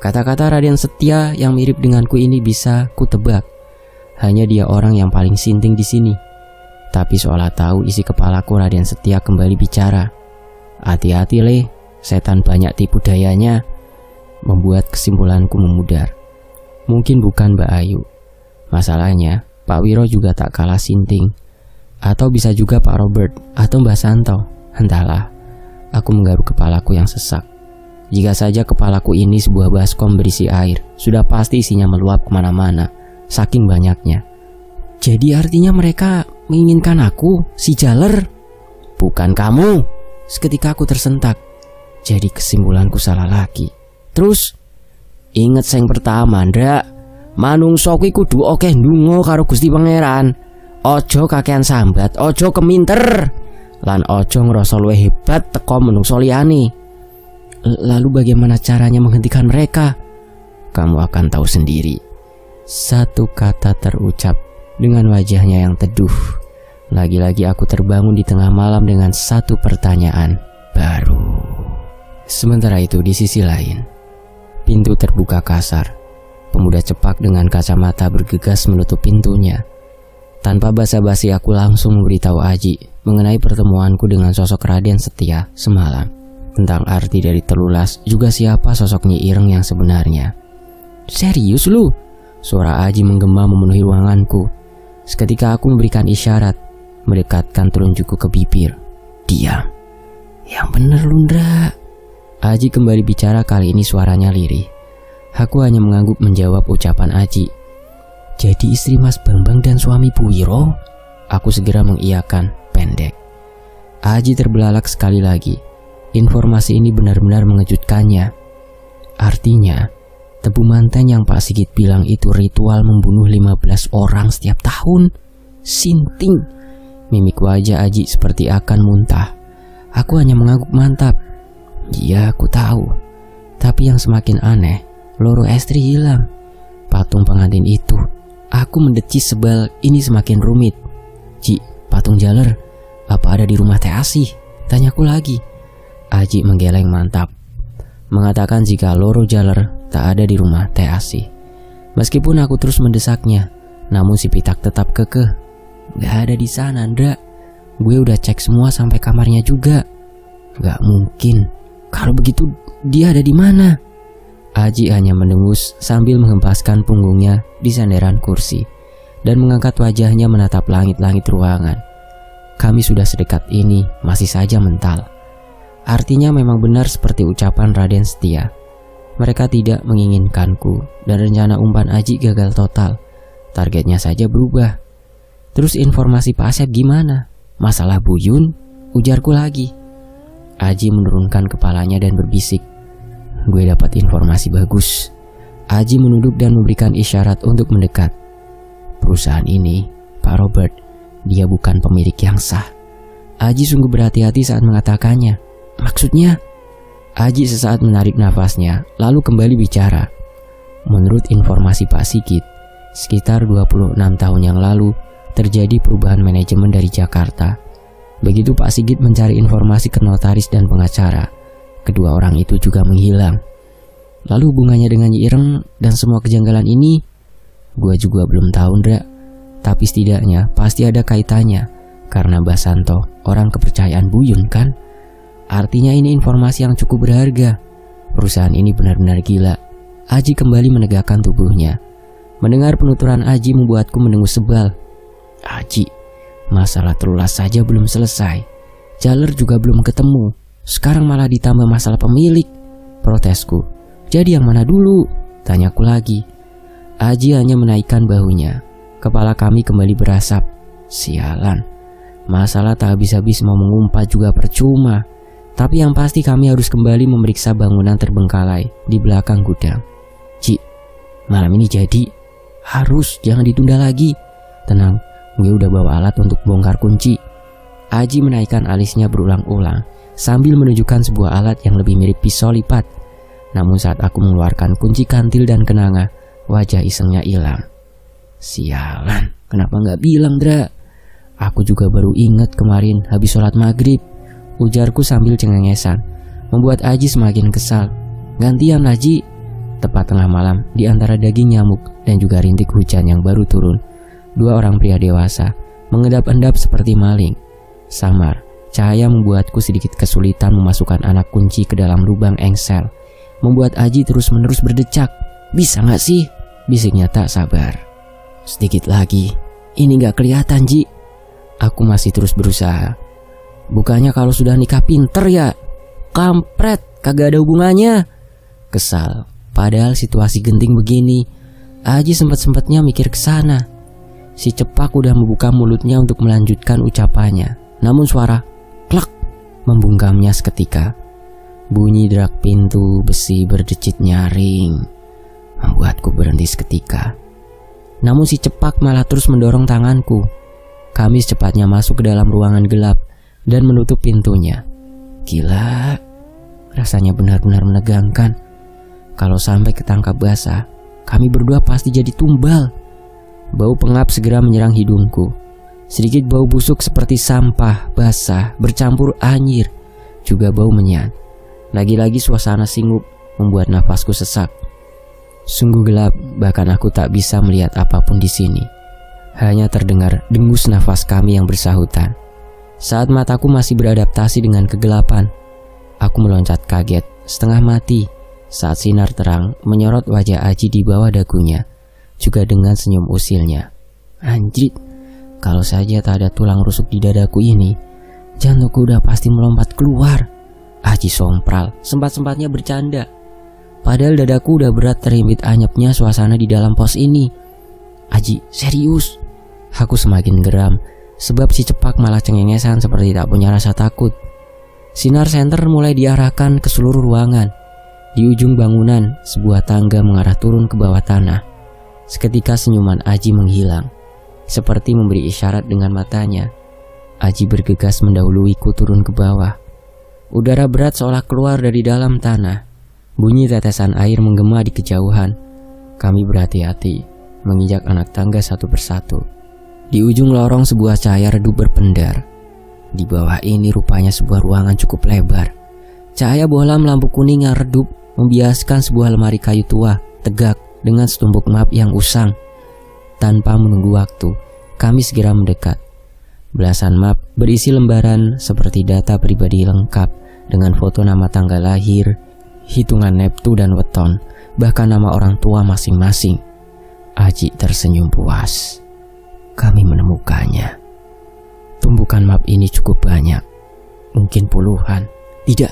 Kata-kata Raden Setia yang mirip denganku ini bisa kutebak. Hanya dia orang yang paling sinting di sini. Tapi seolah tahu isi kepalaku, Raden Setia kembali bicara. Hati-hati le, setan banyak tipu dayanya. Membuat kesimpulanku memudar. Mungkin bukan Mbak Ayu. Masalahnya, Pak Wiro juga tak kalah sinting. Atau bisa juga Pak Robert atau Mbak Santo. Entahlah, aku menggaruk kepalaku yang sesak. Jika saja kepalaku ini sebuah baskom berisi air, sudah pasti isinya meluap kemana-mana, saking banyaknya. Jadi artinya mereka menginginkan aku, si jaler? Bukan kamu. Seketika aku tersentak. Jadi kesimpulanku salah lagi. Terus, inget sing pertama, ndak. Manungsa kuwi kudu akeh ndonga karo Gusti Pangeran. Ojo kakean sambat, ojo keminter, lan ojo ngerasa luwih hebat teko menungso liyane. Lalu bagaimana caranya menghentikan mereka? Kamu akan tahu sendiri. Satu kata terucap dengan wajahnya yang teduh. Lagi-lagi aku terbangun di tengah malam dengan satu pertanyaan baru. Sementara itu di sisi lain, pintu terbuka kasar. Pemuda cepak dengan kacamata bergegas menutup pintunya. Tanpa basa-basi aku langsung memberitahu Aji mengenai pertemuanku dengan sosok Raden Setia semalam. Tentang arti dari telulas, juga siapa sosok Nyi Ireng yang sebenarnya. Serius lu? Suara Aji menggema memenuhi ruanganku. Seketika aku memberikan isyarat, mendekatkan telunjukku ke bibir. Diam. Yang bener lu Ndra. Aji kembali bicara, kali ini suaranya lirih. Aku hanya mengangguk menjawab ucapan Aji. Jadi istri Mas Bambang dan suami Bu Wiro? Aku segera mengiyakan, pendek. Aji terbelalak sekali lagi. Informasi ini benar-benar mengejutkannya. Artinya, tebu manten yang Pak Sigit bilang itu ritual membunuh 15 orang setiap tahun. Sinting. Mimik wajah Aji seperti akan muntah. Aku hanya mengangguk mantap. Iya, aku tahu. Tapi yang semakin aneh, loro estri hilang. Patung pengantin itu. Aku mendecis sebal ini semakin rumit. Ji, patung jaler, apa ada di rumah Teh Asih? Tanyaku lagi. Aji menggeleng mantap, mengatakan jika loro jaler tak ada di rumah Teh Asih. Meskipun aku terus mendesaknya, namun si Pitak tetap kekeh. Gak ada di sana, Ndra. Gue udah cek semua sampai kamarnya juga. Gak mungkin. Kalau begitu dia ada di mana? Aji hanya mendengus sambil menghempaskan punggungnya di sandaran kursi dan mengangkat wajahnya menatap langit-langit ruangan. Kami sudah sedekat ini, masih saja mental. Artinya memang benar seperti ucapan Raden Setia. Mereka tidak menginginkanku dan rencana umpan Aji gagal total. Targetnya saja berubah. Terus informasi Pak Asep gimana? Masalah Buyun? Ujarku lagi. Aji menurunkan kepalanya dan berbisik. Gue dapat informasi bagus. Aji menunduk dan memberikan isyarat untuk mendekat. Perusahaan ini, Pak Robert, dia bukan pemilik yang sah. Aji sungguh berhati-hati saat mengatakannya. Maksudnya? Aji sesaat menarik nafasnya, lalu kembali bicara. Menurut informasi Pak Sigit, sekitar 26 tahun yang lalu terjadi perubahan manajemen dari Jakarta. Begitu Pak Sigit mencari informasi ke notaris dan pengacara, kedua orang itu juga menghilang. Lalu hubungannya dengan Nyi Ireng dan semua kejanggalan ini, gue juga belum tahu, Ndra. Tapi setidaknya pasti ada kaitannya, karena Mbah Santo orang kepercayaan Buyun kan? Artinya ini informasi yang cukup berharga. Perusahaan ini benar-benar gila. Aji kembali menegakkan tubuhnya. Mendengar penuturan Aji membuatku mendengus sebal. Aji, masalah telulas saja belum selesai. Jaler juga belum ketemu. Sekarang malah ditambah masalah pemilik. Protesku. Jadi yang mana dulu? Tanyaku lagi. Aji hanya menaikkan bahunya. Kepala kami kembali berasap. Sialan, masalah tak habis-habis mau mengumpat juga percuma. Tapi yang pasti kami harus kembali memeriksa bangunan terbengkalai di belakang gudang. Ci, malam ini jadi. Harus, jangan ditunda lagi. Tenang, gue udah bawa alat untuk bongkar kunci. Aji menaikkan alisnya berulang-ulang sambil menunjukkan sebuah alat yang lebih mirip pisau lipat. Namun saat aku mengeluarkan kunci kantil dan kenanga, wajah isengnya hilang. Sialan, kenapa nggak bilang, Dra? Aku juga baru ingat kemarin habis sholat maghrib, ujarku sambil cengengesan, membuat Aji semakin kesal. Gantian Aji. Tepat tengah malam, di antara daging nyamuk dan juga rintik hujan yang baru turun, dua orang pria dewasa mengedap-endap seperti maling. Samar, cahaya membuatku sedikit kesulitan memasukkan anak kunci ke dalam lubang engsel, membuat Aji terus-menerus berdecak. Bisa nggak sih? Bisiknya tak sabar. Sedikit lagi, ini nggak kelihatan, Ji. Aku masih terus berusaha. Bukannya kalau sudah nikah pinter ya? Kampret, kagak ada hubungannya. Kesal, padahal situasi genting begini. Aji sempat-sempatnya mikir ke sana. Si Cepak udah membuka mulutnya untuk melanjutkan ucapannya. Namun suara klak membungkamnya seketika. Bunyi derak pintu besi berdecit nyaring membuatku berhenti seketika. Namun si Cepak malah terus mendorong tanganku. Kami secepatnya masuk ke dalam ruangan gelap dan menutup pintunya. Gila, rasanya benar-benar menegangkan. Kalau sampai ketangkap basah, kami berdua pasti jadi tumbal. Bau pengap segera menyerang hidungku. Sedikit bau busuk seperti sampah basah bercampur anyir, juga bau menyan. Lagi-lagi suasana singup membuat nafasku sesak. Sungguh gelap, bahkan aku tak bisa melihat apapun di sini. Hanya terdengar dengus nafas kami yang bersahutan. Saat mataku masih beradaptasi dengan kegelapan, aku meloncat kaget, setengah mati, saat sinar terang menyorot wajah Aji di bawah dagunya, juga dengan senyum usilnya. Anjrit, kalau saja tak ada tulang rusuk di dadaku ini, jantungku udah pasti melompat keluar. Aji sompral, sempat-sempatnya bercanda. Padahal dadaku udah berat terimpit anyepnya suasana di dalam pos ini. Aji, serius? Aku semakin geram, sebab si Cepak malah cengengesan seperti tak punya rasa takut. Sinar senter mulai diarahkan ke seluruh ruangan. Di ujung bangunan, sebuah tangga mengarah turun ke bawah tanah. Seketika senyuman Aji menghilang, seperti memberi isyarat dengan matanya. Aji bergegas mendahuluiku turun ke bawah. Udara berat seolah keluar dari dalam tanah. Bunyi tetesan air menggema di kejauhan. Kami berhati-hati menginjak anak tangga satu persatu. Di ujung lorong sebuah cahaya redup berpendar. Di bawah ini rupanya sebuah ruangan cukup lebar. Cahaya bohlam lampu kuning yang redup membiaskan sebuah lemari kayu tua tegak dengan setumpuk map yang usang. Tanpa menunggu waktu, kami segera mendekat. Belasan map berisi lembaran seperti data pribadi lengkap dengan foto nama tanggal lahir, hitungan neptu dan weton, bahkan nama orang tua masing-masing. Aji tersenyum puas. Kami menemukannya. Tumpukan map ini cukup banyak, mungkin puluhan. Tidak,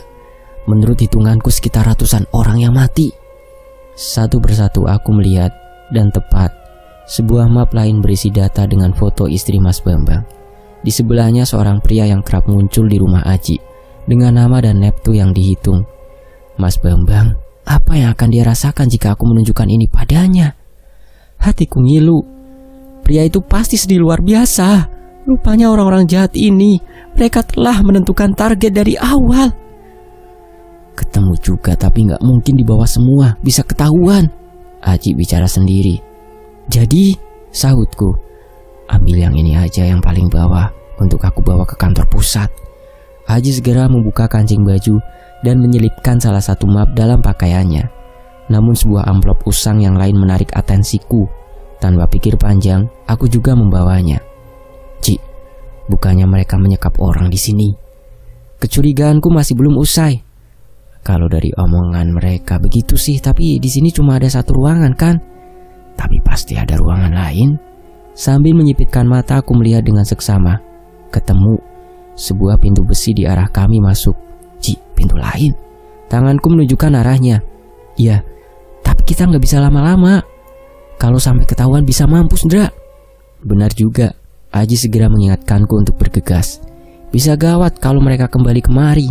menurut hitunganku sekitar ratusan orang yang mati. Satu persatu aku melihat, dan tepat sebuah map lain berisi data dengan foto istri Mas Bambang. Di sebelahnya seorang pria yang kerap muncul di rumah Aji dengan nama dan neptu yang dihitung. Mas Bambang, apa yang akan dia rasakan jika aku menunjukkan ini padanya? Hatiku ngilu. Pria itu pasti sedih luar biasa. Rupanya orang-orang jahat ini, mereka telah menentukan target dari awal. Ketemu juga, tapi nggak mungkin di bawah semua, bisa ketahuan. Aji bicara sendiri. Jadi, sahutku, ambil yang ini aja yang paling bawah untuk aku bawa ke kantor pusat. Aji segera membuka kancing baju dan menyelipkan salah satu map dalam pakaiannya. Namun sebuah amplop usang yang lain menarik atensiku. Tanpa pikir panjang, aku juga membawanya. Ci, bukannya mereka menyekap orang di sini? Kecurigaanku masih belum usai. Kalau dari omongan mereka begitu sih, tapi di sini cuma ada satu ruangan kan? Tapi pasti ada ruangan lain. Sambil menyipitkan mata, aku melihat dengan seksama. Ketemu sebuah pintu besi di arah kami masuk. Ci, pintu lain. Tanganku menunjukkan arahnya. Iya, tapi kita nggak bisa lama-lama. Kalau sampai ketahuan bisa mampus, Ndra. Benar juga, Aji segera mengingatkanku untuk bergegas. Bisa gawat kalau mereka kembali kemari.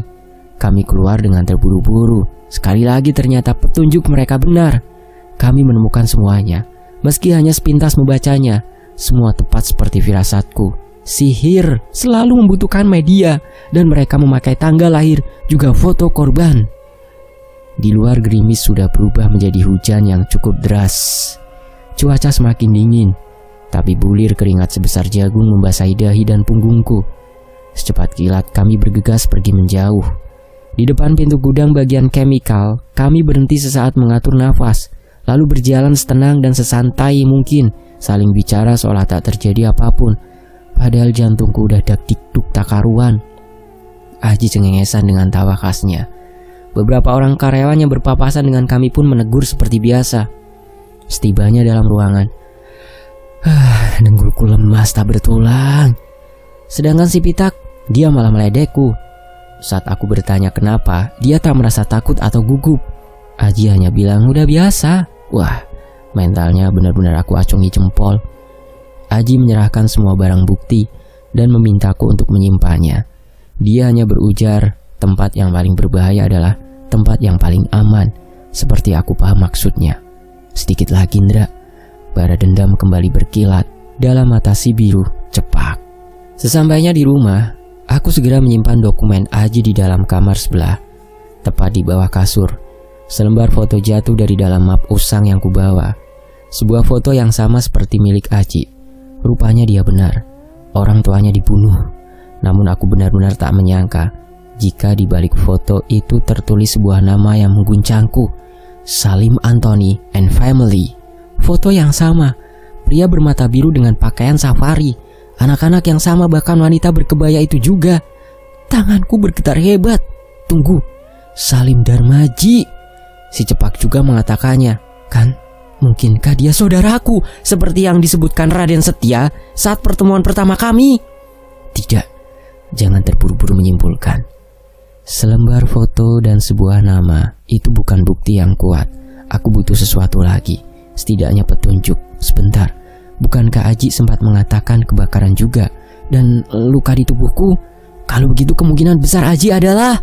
Kami keluar dengan terburu-buru. Sekali lagi ternyata petunjuk mereka benar. Kami menemukan semuanya. Meski hanya sepintas membacanya, semua tepat seperti firasatku. Sihir selalu membutuhkan media, dan mereka memakai tanggal lahir juga foto korban. Di luar gerimis sudah berubah menjadi hujan yang cukup deras. Cuaca semakin dingin, tapi bulir keringat sebesar jagung membasahi dahi dan punggungku. Secepat kilat kami bergegas pergi menjauh. Di depan pintu gudang bagian chemical, kami berhenti sesaat mengatur nafas, lalu berjalan setenang dan sesantai mungkin, saling bicara seolah tak terjadi apapun. Padahal jantungku udah dak-dikduk tak karuan. Aji cengengesan dengan tawa khasnya. Beberapa orang karyawan yang berpapasan dengan kami pun menegur seperti biasa. Setibanya dalam ruangan, dengkulku lemas tak bertulang. Sedangkan si Pitak, dia malah meledekku. Saat aku bertanya kenapa, dia tak merasa takut atau gugup. Aji hanya bilang udah biasa. Wah, mentalnya benar-benar aku acungi jempol. Aji menyerahkan semua barang bukti dan memintaku untuk menyimpannya. Dia hanya berujar tempat yang paling berbahaya adalah tempat yang paling aman. Seperti aku paham maksudnya. Sedikit lagi Indra, bara dendam kembali berkilat dalam mata si biru cepak. Sesampainya di rumah, aku segera menyimpan dokumen Aji di dalam kamar sebelah. Tepat di bawah kasur, selembar foto jatuh dari dalam map usang yang kubawa. Sebuah foto yang sama seperti milik Aji. Rupanya dia benar, orang tuanya dibunuh. Namun aku benar-benar tak menyangka jika di balik foto itu tertulis sebuah nama yang mengguncangku. Salim Anthony and Family. Foto yang sama, pria bermata biru dengan pakaian safari, anak-anak yang sama, bahkan wanita berkebaya itu juga. Tanganku bergetar hebat. Tunggu, Salim Darmaji. Si Cepak juga mengatakannya. Kan, mungkinkah dia saudaraku seperti yang disebutkan Raden Setia saat pertemuan pertama kami? Tidak, jangan terburu-buru menyimpulkan. Selembar foto dan sebuah nama itu bukan bukti yang kuat. Aku butuh sesuatu lagi, setidaknya petunjuk. Sebentar, bukankah Aji sempat mengatakan kebakaran juga dan luka di tubuhku? Kalau begitu kemungkinan besar Aji adalah...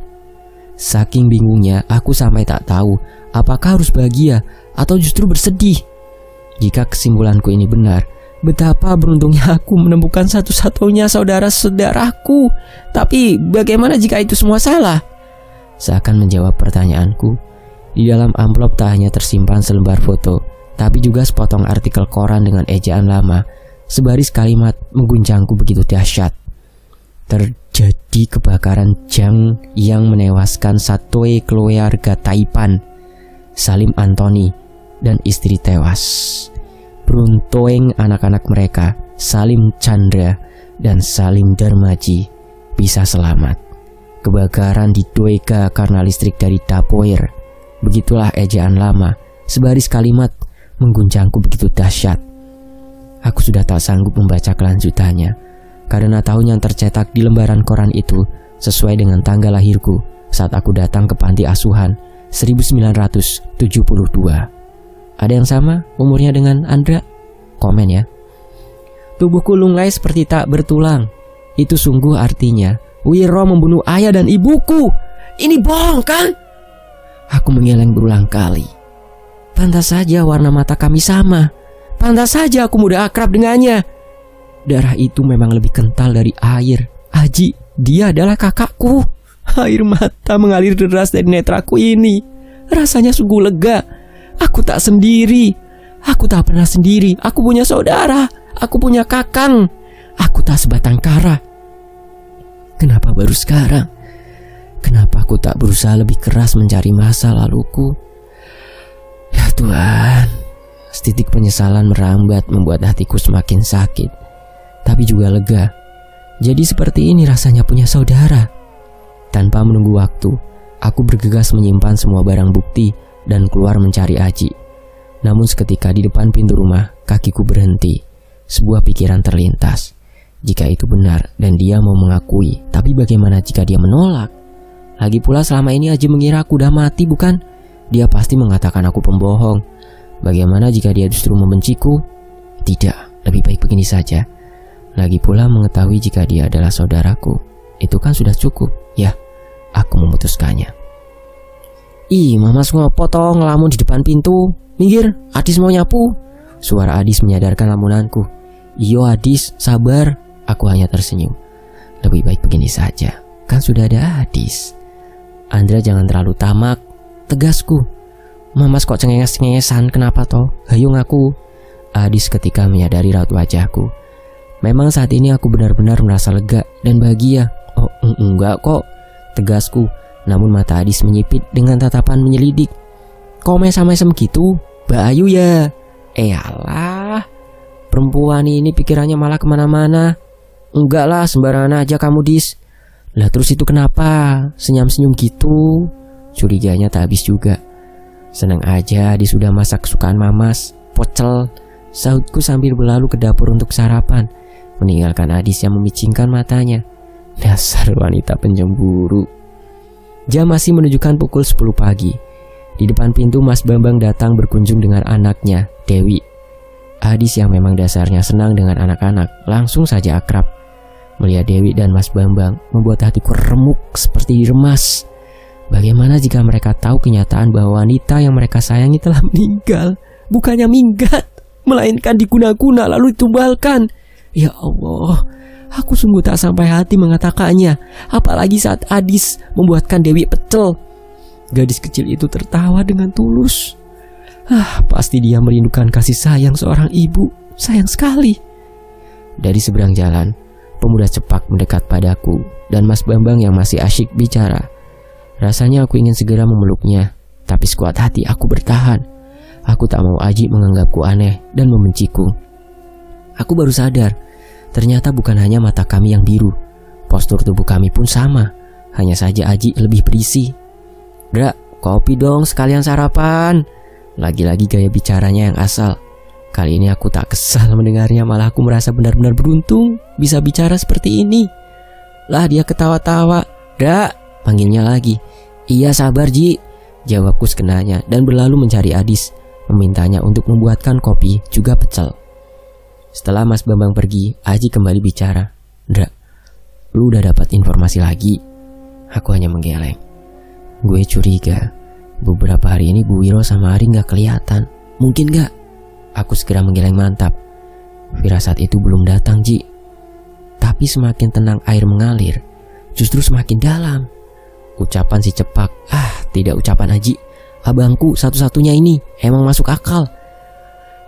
Saking bingungnya, aku sampai tak tahu apakah harus bahagia atau justru bersedih. Jika kesimpulanku ini benar, betapa beruntungnya aku menemukan satu-satunya saudara-saudaraku. Tapi bagaimana jika itu semua salah? Seakan menjawab pertanyaanku, di dalam amplop tak hanya tersimpan selembar foto, tapi juga sepotong artikel koran dengan ejaan lama. Sebaris kalimat mengguncangku begitu dahsyat. Terjadi kebakaran jang yang menewaskan satu keluarga Taipan. Salim Anthony dan istri tewas. Beruntung anak-anak mereka, Salim Chandra dan Salim Darmaji, bisa selamat. Kebakaran di Doega karena listrik dari Tapoir. Begitulah ejaan lama. Sebaris kalimat mengguncangku begitu dahsyat. Aku sudah tak sanggup membaca kelanjutannya, karena tahun yang tercetak di lembaran koran itu sesuai dengan tanggal lahirku saat aku datang ke panti asuhan 1972. Ada yang sama umurnya dengan Andra? Komen ya. Tubuhku lunglai seperti tak bertulang. Itu sungguh artinya Wiro membunuh ayah dan ibuku. Ini bohong kan? Aku mengeleng berulang kali. Pantas saja warna mata kami sama. Pantas saja aku mudah akrab dengannya. Darah itu memang lebih kental dari air. Aji, dia adalah kakakku. Air mata mengalir deras dari netraku ini. Rasanya sungguh lega. Aku tak sendiri. Aku tak pernah sendiri. Aku punya saudara. Aku punya kakang. Aku tak sebatang kara. Kenapa baru sekarang? Kenapa aku tak berusaha lebih keras mencari masa laluku? Ya Tuhan, setitik penyesalan merambat membuat hatiku semakin sakit, tapi juga lega. Jadi seperti ini rasanya punya saudara. Tanpa menunggu waktu, aku bergegas menyimpan semua barang bukti dan keluar mencari Aji. Namun seketika di depan pintu rumah, kakiku berhenti. Sebuah pikiran terlintas. Jika itu benar dan dia mau mengakui, tapi bagaimana jika dia menolak? Lagi pula selama ini Aji mengira aku udah mati, bukan? Dia pasti mengatakan aku pembohong. Bagaimana jika dia justru membenciku? Tidak, lebih baik begini saja. Lagi pula mengetahui jika dia adalah saudaraku, itu kan sudah cukup. Ya, aku memutuskannya. Ih, Mamas ngopo toh ngelamun di depan pintu? Minggir, Adis mau nyapu. Suara Adis menyadarkan lamunanku. Iyo Adis, sabar. Aku hanya tersenyum. Lebih baik begini saja, kan sudah ada Adis. Andra jangan terlalu tamak, tegasku. Mamas kok cengenges-cengengesan, kenapa toh? Hayu ngaku. Adis ketika menyadari raut wajahku. Memang saat ini aku benar-benar merasa lega dan bahagia. Oh enggak kok, tegasku. Namun mata Adis menyipit dengan tatapan menyelidik. Kok mesam-mesam gitu? Mbak Ayu ya? Alah, perempuan ini pikirannya malah kemana-mana. Enggak lah, sembarangan aja kamu Dis. Lah terus itu kenapa? Senyum-senyum gitu? Curiganya tak habis juga. Senang aja Adis sudah masak kesukaan Mamas, pocel. Sahutku sambil berlalu ke dapur untuk sarapan, meninggalkan Adis yang memicingkan matanya. Dasar wanita pencemburu. Jam masih menunjukkan pukul 10 pagi. Di depan pintu Mas Bambang datang berkunjung dengan anaknya, Dewi. Adis yang memang dasarnya senang dengan anak-anak langsung saja akrab. Melihat Dewi dan Mas Bambang membuat hatiku remuk seperti diremas. Bagaimana jika mereka tahu kenyataan bahwa wanita yang mereka sayangi telah meninggal? Bukannya minggat, melainkan diguna-guna lalu ditumbalkan. Ya Allah, aku sungguh tak sampai hati mengatakannya. Apalagi saat Adis membuatkan Dewi pecel. Gadis kecil itu tertawa dengan tulus. Pasti dia merindukan kasih sayang seorang ibu. Sayang sekali. Dari seberang jalan, pemuda cepak mendekat padaku dan Mas Bambang yang masih asyik bicara. Rasanya aku ingin segera memeluknya, tapi sekuat hati aku bertahan. Aku tak mau Aji menganggapku aneh dan membenciku. Aku baru sadar, ternyata bukan hanya mata kami yang biru, postur tubuh kami pun sama. Hanya saja Aji lebih berisi. Dra, kopi dong sekalian sarapan. Lagi-lagi gaya bicaranya yang asal. Kali ini aku tak kesal mendengarnya, malah aku merasa benar-benar beruntung bisa bicara seperti ini. Lah dia ketawa-tawa. Dra, panggilnya lagi. Iya sabar Ji, jawabku sekenanya dan berlalu mencari Adis, memintanya untuk membuatkan kopi juga pecel. Setelah Mas Bambang pergi, Aji kembali bicara. Dra, lu udah dapat informasi lagi? Aku hanya menggeleng. Gue curiga beberapa hari ini Bu Wiro sama Ari gak kelihatan. Mungkin gak? Aku segera menggeleng mantap. Firasat itu belum datang Ji. Tapi semakin tenang air mengalir, justru semakin dalam. Ucapan si cepak. Tidak ucapan Aji. Abangku satu-satunya ini emang masuk akal.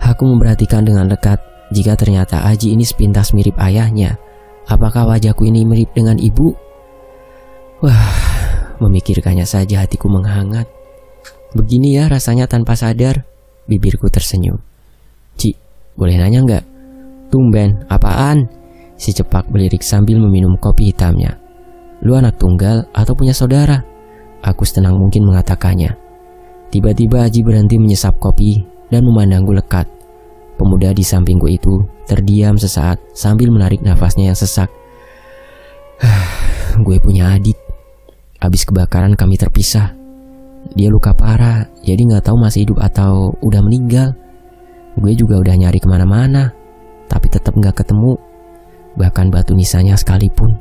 Aku memperhatikan dengan dekat. Jika ternyata Aji ini sepintas mirip ayahnya, apakah wajahku ini mirip dengan ibu? Memikirkannya saja hatiku menghangat. Begini ya rasanya tanpa sadar. Bibirku tersenyum. Ci, boleh nanya nggak? Tumben, apaan? Si cepak melirik sambil meminum kopi hitamnya. Lu anak tunggal atau punya saudara? Aku setenang mungkin mengatakannya. Tiba-tiba Aji berhenti menyesap kopi dan memandangku lekat. Pemuda di sampingku itu terdiam sesaat sambil menarik nafasnya yang sesak. Gue punya adik. Habis kebakaran kami terpisah. Dia luka parah, jadi gak tahu masih hidup atau udah meninggal. Gue juga udah nyari kemana-mana, tapi tetap gak ketemu. Bahkan batu nisannya sekalipun.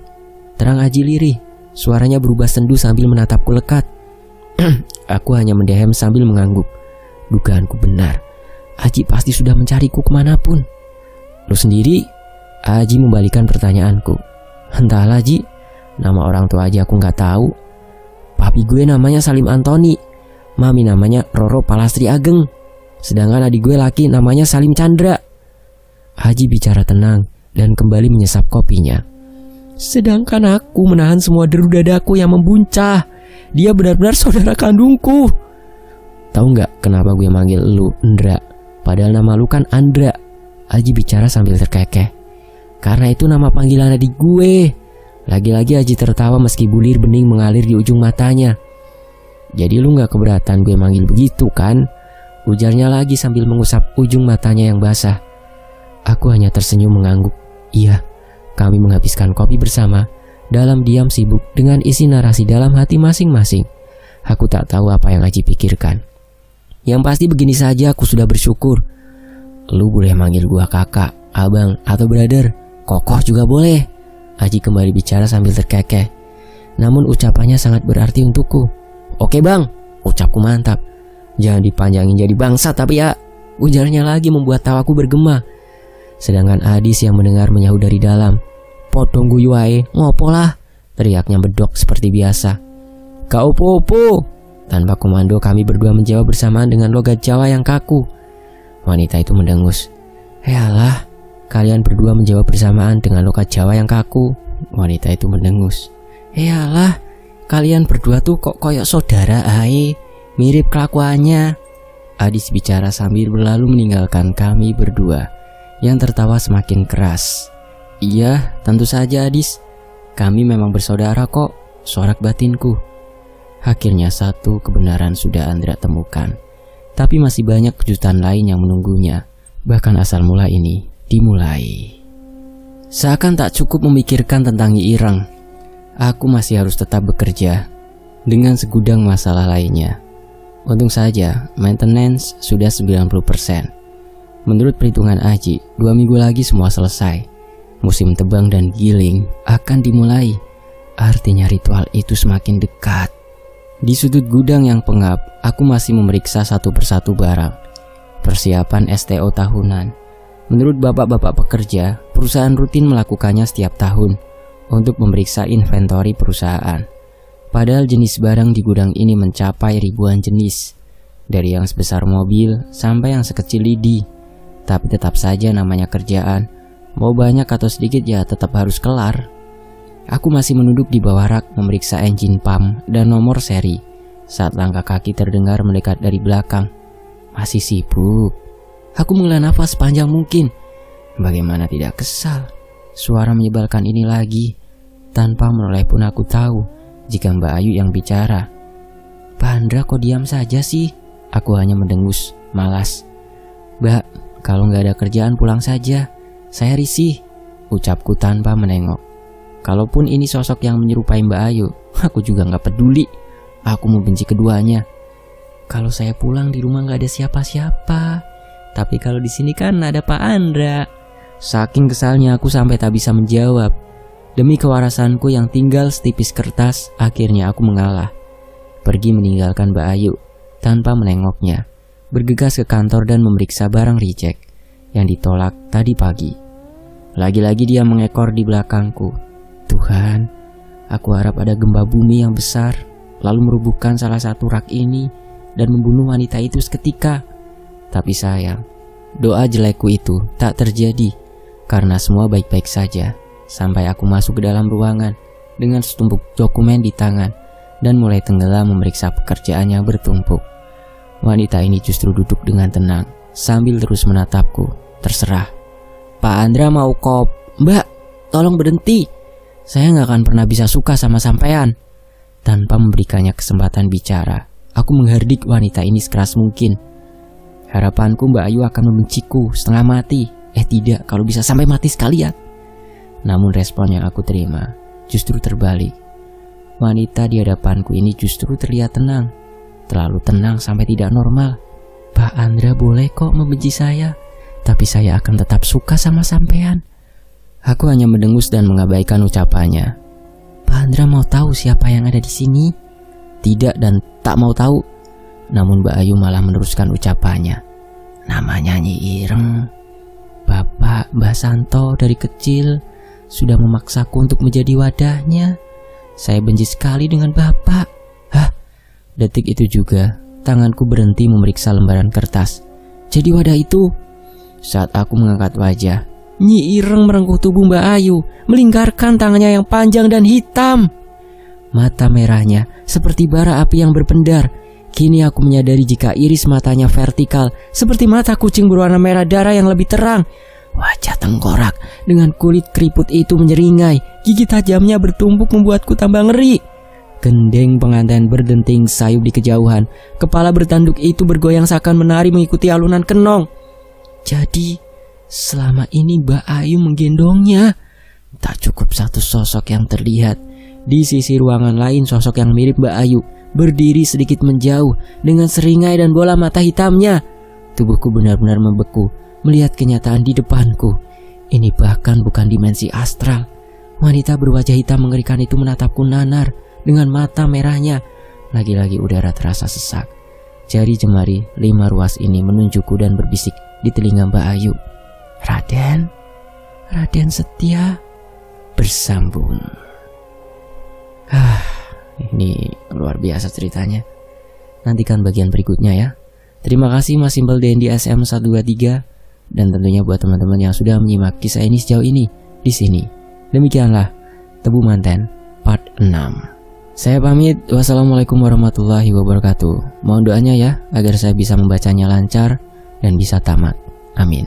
Terang Aji lirih, suaranya berubah sendu sambil menatapku lekat. Aku hanya mendehem sambil mengangguk. Dugaanku benar, Aji pasti sudah mencariku kemanapun. Lu sendiri? Aji membalikan pertanyaanku. Entahlah Ji, nama orang tua aja aku gak tahu. Papi gue namanya Salim Antoni, mami namanya Roro Palastri Ageng, sedangkan adik gue laki namanya Salim Chandra. Aji bicara tenang dan kembali menyesap kopinya. Sedangkan aku menahan semua deru dadaku yang membuncah. Dia benar-benar saudara kandungku. Tahu nggak kenapa gue manggil lu Ndra, padahal nama lu kan Andra? Aji bicara sambil terkekeh. Karena itu nama panggilan adik gue. Lagi-lagi Aji tertawa meski bulir bening mengalir di ujung matanya. Jadi lu gak keberatan gue manggil begitu kan? Ujarnya lagi sambil mengusap ujung matanya yang basah. Aku hanya tersenyum mengangguk. Iya, kami menghabiskan kopi bersama, dalam diam sibuk dengan isi narasi dalam hati masing-masing. Aku tak tahu apa yang Aji pikirkan. Yang pasti begini saja, aku sudah bersyukur. Lu boleh manggil gua kakak abang atau brother, kokoh juga boleh. Aji kembali bicara sambil terkekeh. Namun ucapannya sangat berarti untukku. Oke bang, ucapku mantap. Jangan dipanjangin jadi bangsa tapi ya, ujarnya lagi membuat tawaku bergema. Sedangkan Adis yang mendengar menyahut dari dalam. Potong guyu wae, ngopo lah, teriaknya bedok seperti biasa. Kau opo-opo. Tanpa komando kami berdua menjawab bersamaan dengan logat Jawa yang kaku. Wanita itu mendengus. Yalah, kalian berdua menjawab bersamaan dengan logat Jawa yang kaku. Wanita itu mendengus. Yalah, kalian berdua tuh kok koyok saudara ae, mirip kelakuannya. Adis bicara sambil berlalu meninggalkan kami berdua yang tertawa semakin keras. Iya, tentu saja Adis. Kami memang bersaudara kok, sorak batinku. Akhirnya satu kebenaran sudah Andra temukan. Tapi masih banyak kejutan lain yang menunggunya. Bahkan asal mula ini dimulai. Seakan tak cukup memikirkan tentang Nyi Ireng, aku masih harus tetap bekerja dengan segudang masalah lainnya. Untung saja maintenance sudah 90%. Menurut perhitungan Aji, 2 minggu lagi semua selesai. Musim tebang dan giling akan dimulai. Artinya ritual itu semakin dekat. Di sudut gudang yang pengap, aku masih memeriksa satu persatu barang. Persiapan STO tahunan. Menurut bapak-bapak pekerja, perusahaan rutin melakukannya setiap tahun untuk memeriksa inventori perusahaan. Padahal jenis barang di gudang ini mencapai ribuan jenis, dari yang sebesar mobil sampai yang sekecil lidi. Tapi tetap saja namanya kerjaan, mau banyak atau sedikit ya tetap harus kelar. Aku masih menunduk di bawah rak memeriksa engine pump dan nomor seri saat langkah kaki terdengar mendekat dari belakang. Masih sibuk. Aku menghela nafas sepanjang mungkin. Bagaimana tidak kesal? Suara menyebalkan ini lagi. Tanpa menoleh pun aku tahu jika Mbak Ayu yang bicara. Pak Andra kok diam saja sih? Aku hanya mendengus, malas. Mbak, kalau nggak ada kerjaan pulang saja. Saya risih, ucapku tanpa menengok. Kalaupun ini sosok yang menyerupai Mbak Ayu, aku juga nggak peduli. Aku mau benci keduanya. Kalau saya pulang di rumah nggak ada siapa-siapa. Tapi kalau di sini kan ada Pak Andra. Saking kesalnya aku sampai tak bisa menjawab. Demi kewarasanku yang tinggal setipis kertas, akhirnya aku mengalah. Pergi meninggalkan Mbak Ayu tanpa menengoknya. Bergegas ke kantor dan memeriksa barang reject yang ditolak tadi pagi. Lagi-lagi dia mengekor di belakangku. Tuhan, aku harap ada gempa bumi yang besar, lalu merubuhkan salah satu rak ini dan membunuh wanita itu seketika. Tapi sayang, doa jelekku itu tak terjadi karena semua baik-baik saja. Sampai aku masuk ke dalam ruangan dengan setumpuk dokumen di tangan dan mulai tenggelam memeriksa pekerjaan yang bertumpuk. Wanita ini justru duduk dengan tenang sambil terus menatapku. Terserah. Pak Andra mau kop. Mbak, tolong berhenti. Saya gak akan pernah bisa suka sama sampean. Tanpa memberikannya kesempatan bicara, aku menghardik wanita ini sekeras mungkin. Harapanku Mbak Ayu akan membenciku setengah mati. Tidak, kalau bisa sampai mati sekalian. Namun respon yang aku terima justru terbalik. Wanita di hadapanku ini justru terlihat tenang. Terlalu tenang sampai tidak normal. Pak Andra boleh kok membenci saya, tapi saya akan tetap suka sama sampean. Aku hanya mendengus dan mengabaikan ucapannya. Pak Andra mau tahu siapa yang ada di sini? Tidak dan tak mau tahu. Namun Mbak Ayu malah meneruskan ucapannya. Namanya Nyi Ireng. Bapak Mbak Santo dari kecil sudah memaksaku untuk menjadi wadahnya. Saya benci sekali dengan Bapak. Hah? Detik itu juga tanganku berhenti memeriksa lembaran kertas. Jadi wadah itu? Saat aku mengangkat wajah, Nyi Ireng merengkuh tubuh Mbak Ayu, melingkarkan tangannya yang panjang dan hitam. Mata merahnya seperti bara api yang berpendar. Kini aku menyadari jika iris matanya vertikal, seperti mata kucing berwarna merah darah yang lebih terang. Wajah tengkorak dengan kulit keriput itu menyeringai. Gigi tajamnya bertumpuk membuatku tambah ngeri. Gendeng pengantin berdenting sayup di kejauhan. Kepala bertanduk itu bergoyang seakan menari mengikuti alunan kenong. Jadi selama ini Mbak Ayu menggendongnya. Tak cukup satu sosok yang terlihat. Di sisi ruangan lain sosok yang mirip Mbak Ayu berdiri sedikit menjauh dengan seringai dan bola mata hitamnya. Tubuhku benar-benar membeku melihat kenyataan di depanku. Ini bahkan bukan dimensi astral. Wanita berwajah hitam mengerikan itu menatapku nanar dengan mata merahnya. Lagi-lagi udara terasa sesak. Jari jemari 5 ruas ini menunjukku dan berbisik di telinga Mbak Ayu. Raden, Raden Setia. Bersambung. Ini luar biasa ceritanya. Nantikan bagian berikutnya ya. Terima kasih Mas Simbel Dendi SM123. Dan tentunya buat teman-teman yang sudah menyimak kisah ini sejauh ini di sini. Demikianlah Tebu Manten part 6. Saya pamit. Wassalamualaikum warahmatullahi wabarakatuh. Mohon doanya ya agar saya bisa membacanya lancar dan bisa tamat. Amin.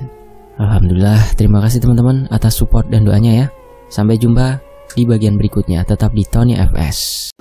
Alhamdulillah, terima kasih teman-teman atas support dan doanya ya. Sampai jumpa di bagian berikutnya. Tetap di Tony FS.